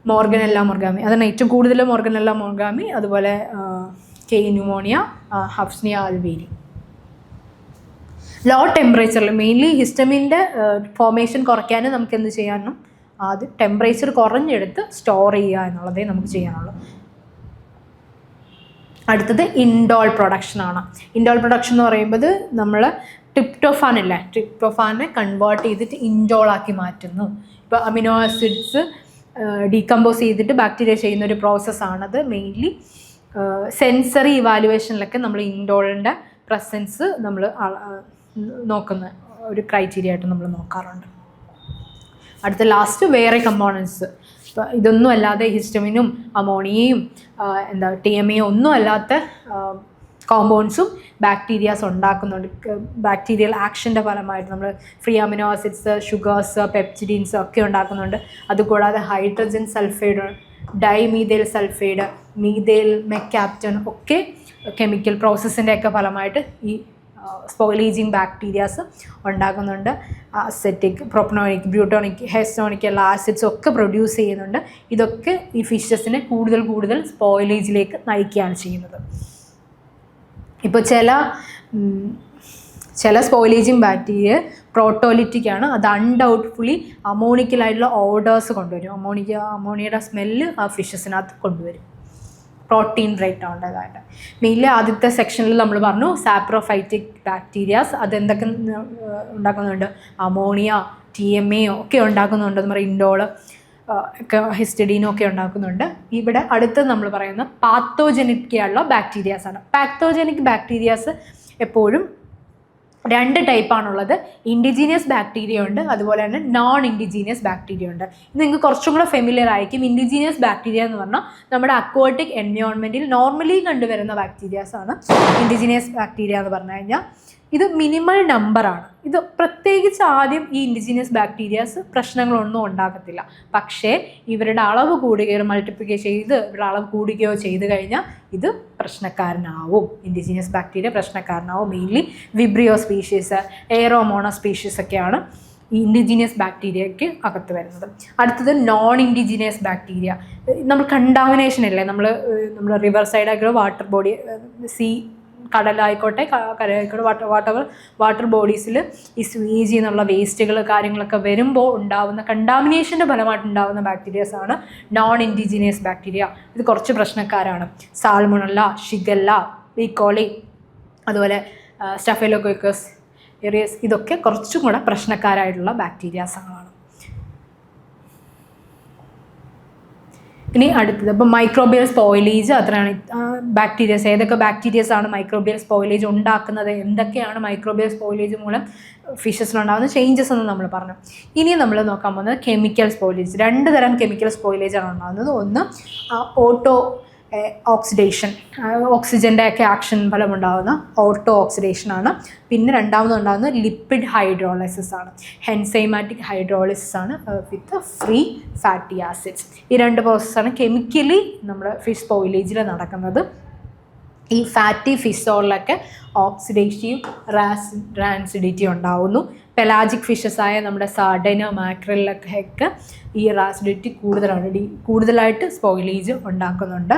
മോർഗനെല്ല മൊർഗാമി, അതാണ് ഏറ്റവും കൂടുതൽ മോർഗനെല്ല മൊർഗാമി, അതുപോലെ K pneumonia, Hafnia alvei. Low ടെമ്പറേച്ചറിൽ മെയിൻലി ഹിസ്റ്റമിൻ്റെ ഫോർമേഷൻ കുറയ്ക്കാൻ നമുക്ക് എന്ത് ചെയ്യാനും ആദ്യം ടെമ്പറേച്ചർ കുറഞ്ഞെടുത്ത് സ്റ്റോർ ചെയ്യുക എന്നുള്ളതേ നമുക്ക് ചെയ്യാനുള്ളൂ. അടുത്തത് ഇൻഡോൾ പ്രൊഡക്ഷനാണ്. ഇൻഡോൾ പ്രൊഡക്ഷൻ എന്ന് പറയുമ്പോൾ നമ്മൾ ട്രിപ്റ്റോഫാൻ ഇല്ലേ, ട്രിപ്റ്റോഫാനെ കൺവേർട്ട് ചെയ്തിട്ട് ഇൻഡോളാക്കി മാറ്റുന്നു. ഇപ്പോൾ അമിനോ ആസിഡ്സ് ഡീകമ്പോസ് ചെയ്തിട്ട് ബാക്ടീരിയ ചെയ്യുന്ന ഒരു പ്രോസസ്സാണത്. മെയിൻലി സെൻസറി ഇവാലുവേഷനിലൊക്കെ നമ്മൾ ഇൻഡോളിൻ്റെ പ്രസൻസ് നമ്മൾ നോക്കുന്ന ഒരു ക്രൈറ്റീരിയ ആയിട്ട് നമ്മൾ നോക്കാറുണ്ട്. അടുത്ത ലാസ്റ്റ് വേറെ കമ്പോണൻസ്. ഇപ്പോൾ ഇതൊന്നും അല്ലാതെ ഹിസ്റ്റമിനും അമോണിയയും TMA ഒന്നും അല്ലാത്ത കോമ്പൗണ്ട്സും ബാക്ടീരിയാസ് ഉണ്ടാക്കുന്നുണ്ട്. ബാക്ടീരിയൽ ആക്ഷൻ്റെ ഫലമായിട്ട് നമ്മൾ free amino acids, sugars, peptides ഒക്കെ ഉണ്ടാക്കുന്നുണ്ട്. അതുകൂടാതെ hydrogen sulphide, dimethyl sulphide, methyl mercaptan ഒക്കെ കെമിക്കൽ പ്രോസസ്സിൻ്റെ ഒക്കെ ഫലമായിട്ട് ഈ സ്പോയിലേജിങ് ബാക്ടീരിയാസ് ഉണ്ടാക്കുന്നുണ്ട്. അസെറ്റിക്, പ്രൊപ്പനോണിക്, ബ്യൂട്ടോണിക്, ഹെസ്റ്റോണിക് എല്ലാ ആസിഡ്സ് ഒക്കെ പ്രൊഡ്യൂസ് ചെയ്യുന്നുണ്ട്. ഇതൊക്കെ ഈ ഫിഷസിനെ കൂടുതൽ സ്പോയിലേജിലേക്ക് നയിക്കുകയാണ് ചെയ്യുന്നത്. ഇപ്പോൾ ചില സ്പോയിലേജിങ് ബാക്ടീരിയ പ്രോട്ടോലിറ്റിക് ആണ്. അത് അൺഡൗട്ട്ഫുള്ളി അമോണിക്കലായിട്ടുള്ള ഓർഡേഴ്സ് കൊണ്ടുവരും. അമോണിയയുടെ സ്മെല്ല് ആ ഫിഷസിനകത്ത് കൊണ്ടുവരും. Protein break ഡൗണിൻ്റെതായിട്ട്. മെയിൻലി ആദ്യത്തെ സെക്ഷനിൽ നമ്മൾ പറഞ്ഞു സാപ്രോഫൈറ്റിക് ബാക്ടീരിയാസ്, അതെന്തൊക്കെ ഉണ്ടാക്കുന്നുണ്ട്, അമോണിയ, TMA ഒക്കെ ഉണ്ടാക്കുന്നുണ്ട്. നമ്മുടെ ഇൻഡോള് ഒക്കെ ഹിസ്റ്റഡീനും ഒക്കെ ഉണ്ടാക്കുന്നുണ്ട്. ഇവിടെ അടുത്ത് നമ്മൾ പറയുന്ന പാത്തോജനിക് ആയിട്ടുള്ള ബാക്ടീരിയാസ് ആണ്. പാത്തോജനിക് ബാക്ടീരിയാസ് എപ്പോഴും 2 ടൈപ്പാണുള്ളത്. ഇൻഡിജീനിയസ് ബാക്ടീരിയ ഉണ്ട്, അതുപോലെ തന്നെ നോൺ ഇൻഡിജീനിയസ് ബാക്ടീരിയ ഉണ്ട്. ഇത് നിങ്ങൾക്ക് കുറച്ചും കൂടെ ഫെമിലിയർ ആയിരിക്കും. ഇൻഡിജീനിയസ് ബാക്ടീരിയ എന്ന് പറഞ്ഞാൽ നമ്മുടെ അക്വാട്ടിക് എൻവയോൺമെൻറ്റിൽ നോർമലി കണ്ടുവരുന്ന ബാക്ടീരിയാസ് ആണ് ഇൻഡിജീനിയസ് ബാക്ടീരിയ എന്ന് പറഞ്ഞു കഴിഞ്ഞാൽ. ഇത് മിനിമൽ നമ്പറാണ്. ഇത് പ്രത്യേകിച്ച് ആദ്യം ഈ ഇൻഡിജീനിയസ് ബാക്ടീരിയാസ് പ്രശ്നങ്ങളൊന്നും ഉണ്ടാക്കത്തില്ല. പക്ഷേ ഇവരുടെ അളവ് കൂടുകയോ മൾട്ടിപ്ലിക്കേ ചെയ്ത് ഇവരുടെ അളവ് കൂടുകയോ ചെയ്ത് കഴിഞ്ഞാൽ ഇത് പ്രശ്നക്കാരനാവും. ഇൻഡിജീനിയസ് ബാക്ടീരിയ പ്രശ്നക്കാരനാവും. Mainly Vibrio species, Aeromonas species ഒക്കെയാണ് ഈ ഇൻഡിജീനിയസ് ബാക്ടീരിയയ്ക്ക് അകത്ത് വരുന്നത്. അടുത്തത് നോൺ ഇൻഡിജീനിയസ് ബാക്ടീരിയ. നമ്മൾ കണ്ടാമിനേഷൻ അല്ലേ, നമ്മൾ റിവർ സൈഡായിക്കോ വാട്ടർ ബോഡി, കടലായിക്കോട്ടെ കരയായിക്കോട്ടെ, വാട്ടർ ബോഡീസിൽ ഈ സ്വീജ് എന്നുള്ള വേസ്റ്റുകൾ കാര്യങ്ങളൊക്കെ വരുമ്പോൾ ഉണ്ടാകുന്ന കണ്ടാമിനേഷൻ്റെ ഫലമായിട്ടുണ്ടാകുന്ന ബാക്ടീരിയാസാണ് നോൺ ഇൻഡിജീനിയസ് ബാക്ടീരിയ. ഇത് കുറച്ച് പ്രശ്നക്കാരാണ്. സാൽമോണല്ല, ഷിഗല്ല, ഈക്കോളി, അതുപോലെ സ്റ്റഫൈലോകോക്കസ് എറിയസ്, ഇതൊക്കെ കുറച്ചും കൂടെ പ്രശ്നക്കാരായിട്ടുള്ള ബാക്ടീരിയാസാണ്. ഇനി അടുത്തത് ഇപ്പോൾ മൈക്രോബിയൽ സ്പോയിലേജ് അത്രയാണ്. ബാക്ടീരിയസ് ഏതൊക്കെ ബാക്ടീരിയസ് ആണ് മൈക്രോബിയൽ സ്പോയിലേജ് ഉണ്ടാക്കുന്നത്, എന്തൊക്കെയാണ് മൈക്രോബിയൽ സ്പോയിലേജ് മൂലം ഫിഷസിലുണ്ടാകുന്ന ചേഞ്ചസ് എന്ന് നമ്മൾ പറഞ്ഞു. ഇനി നമ്മൾ നോക്കാൻ പോകുന്നത് കെമിക്കൽ സ്പോയിലേജ്. 2 തരം കെമിക്കൽ സ്പോയിലേജ് ആണ് ഉണ്ടാകുന്നത്. ഒന്ന് ഓട്ടോ ഓക്സിഡേഷൻ, ഓക്സിജൻ്റെ ഒക്കെ ആക്ഷൻ ഫലം ഉണ്ടാകുന്ന ഓട്ടോ ഓക്സിഡേഷൻ ആണ്. പിന്നെ രണ്ടാമതുണ്ടാകുന്ന ലിപ്പിഡ് ഹൈഡ്രോളിസിസ് ആണ്, എൻസൈമാറ്റിക് ഹൈഡ്രോളിസിസ് ആണ് വിത്ത് ഫ്രീ ഫാറ്റി ആസിഡ്സ്. ഈ 2 പ്രോസസ്സാണ് കെമിക്കലി നമ്മുടെ ഫിഷ് സ്പോയിലേജിൽ നടക്കുന്നത്. ഈ ഫാറ്റി ഫിഷ് ഓയിലൊക്കെ ഓക്സിഡേറ്റീവ് റാൻസിഡിറ്റി ഉണ്ടാവുന്നു. പെലാജിക് ഫിഷസ് ആയ നമ്മുടെ സാർഡിന, മാക്രലിലൊക്കെ ഈ റാസിഡിറ്റി കൂടുതലായിട്ട് സ്പോയിലേജ് ഉണ്ടാക്കുന്നുണ്ട്.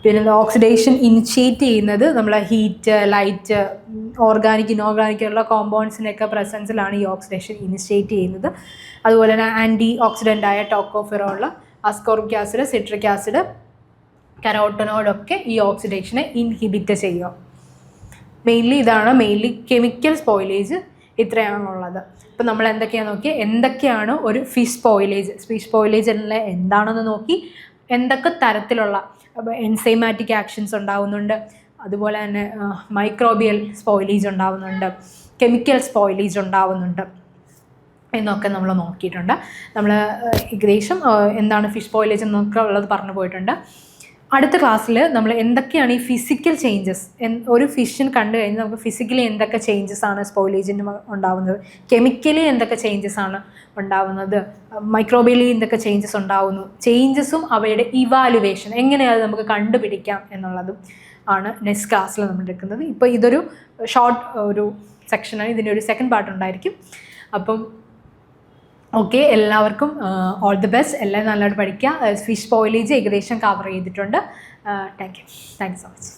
പിന്നെ ഓക്സിഡേഷൻ ഇനിഷ്യേറ്റ് ചെയ്യുന്നത് നമ്മളെ ഹീറ്റ്, ലൈറ്റ്, ഓർഗാനിക്, ഇനോർഗാനിക് ഉള്ള കോമ്പൗണ്ട്സിൻ്റെയൊക്കെ പ്രസൻസിലാണ് ഈ ഓക്സിഡേഷൻ ഇനിഷ്യേറ്റ് ചെയ്യുന്നത്. അതുപോലെ തന്നെ ആൻറ്റി ഓക്സിഡൻ്റായ tocopherol, ascorbic acid, citric acid, കരോട്ടനോയിഡൊക്കെ ഈ ഓക്സിഡേഷനെ ഇൻഹിബിറ്റ് ചെയ്യുക. മെയിൻലി കെമിക്കൽ സ്പോയിലേജ് ഇത്രയാണുള്ളത്. ഇപ്പം നമ്മൾ എന്തൊക്കെയാണ് ഒരു ഫിഷ് സ്പോയിലേജ് എന്താണെന്ന് നോക്കി. എന്തൊക്കെ തരത്തിലുള്ള എൻസൈമാറ്റിക് ആക്ഷൻസ് ഉണ്ടാവുന്നുണ്ട്, അതുപോലെ തന്നെ മൈക്രോബിയൽ സ്പോയിലേജ് ഉണ്ടാവുന്നുണ്ട്, കെമിക്കൽ സ്പോയിലേജ് ഉണ്ടാവുന്നുണ്ട് എന്നൊക്കെ നമ്മൾ നോക്കിയിട്ടുണ്ട്. നമ്മൾ ഏകദേശം എന്താണ് ഫിഷ് സ്പോയിലേജ് എന്നൊക്കെ ഉള്ളത് പറഞ്ഞു പോയിട്ടുണ്ട്. അടുത്ത ക്ലാസ്സിൽ നമ്മൾ എന്തൊക്കെയാണ് ഈ ഫിസിക്കൽ ചേഞ്ചസ്, ഒരു ഫിഷിന് കണ്ടു കഴിഞ്ഞാൽ നമുക്ക് ഫിസിക്കലി എന്തൊക്കെ ചേഞ്ചസ് ആണ് സ്പോയിലേജിന് ഉണ്ടാവുന്നത്, കെമിക്കലി എന്തൊക്കെ ചേഞ്ചസ് ആണ് ഉണ്ടാവുന്നത്, മൈക്രോബിയലി എന്തൊക്കെ ചേഞ്ചസ് ഉണ്ടാവുന്നു, ചേഞ്ചസും അവയുടെ ഇവാലുവേഷൻ എങ്ങനെയാണ് നമുക്ക് കണ്ടുപിടിക്കാം എന്നുള്ളതും ആണ് നെക്സ്റ്റ് ക്ലാസ്സിൽ നമ്മൾ എടുക്കുന്നത്. ഇപ്പോൾ ഇതൊരു ഷോർട്ട് ഒരു സെക്ഷനാണ്, ഇതിൻ്റെ ഒരു സെക്കൻഡ് പാർട്ട് ഉണ്ടായിരിക്കും. അപ്പം ഓക്കെ, എല്ലാവർക്കും ഓൾ ദി ബെസ്റ്റ്. എല്ലാം നല്ലതായിട്ട് പഠിക്കുക. ഫിഷ് സ്പോയിലേജ് ഏകദേശം കവർ ചെയ്തിട്ടുണ്ട്. Thank you so much.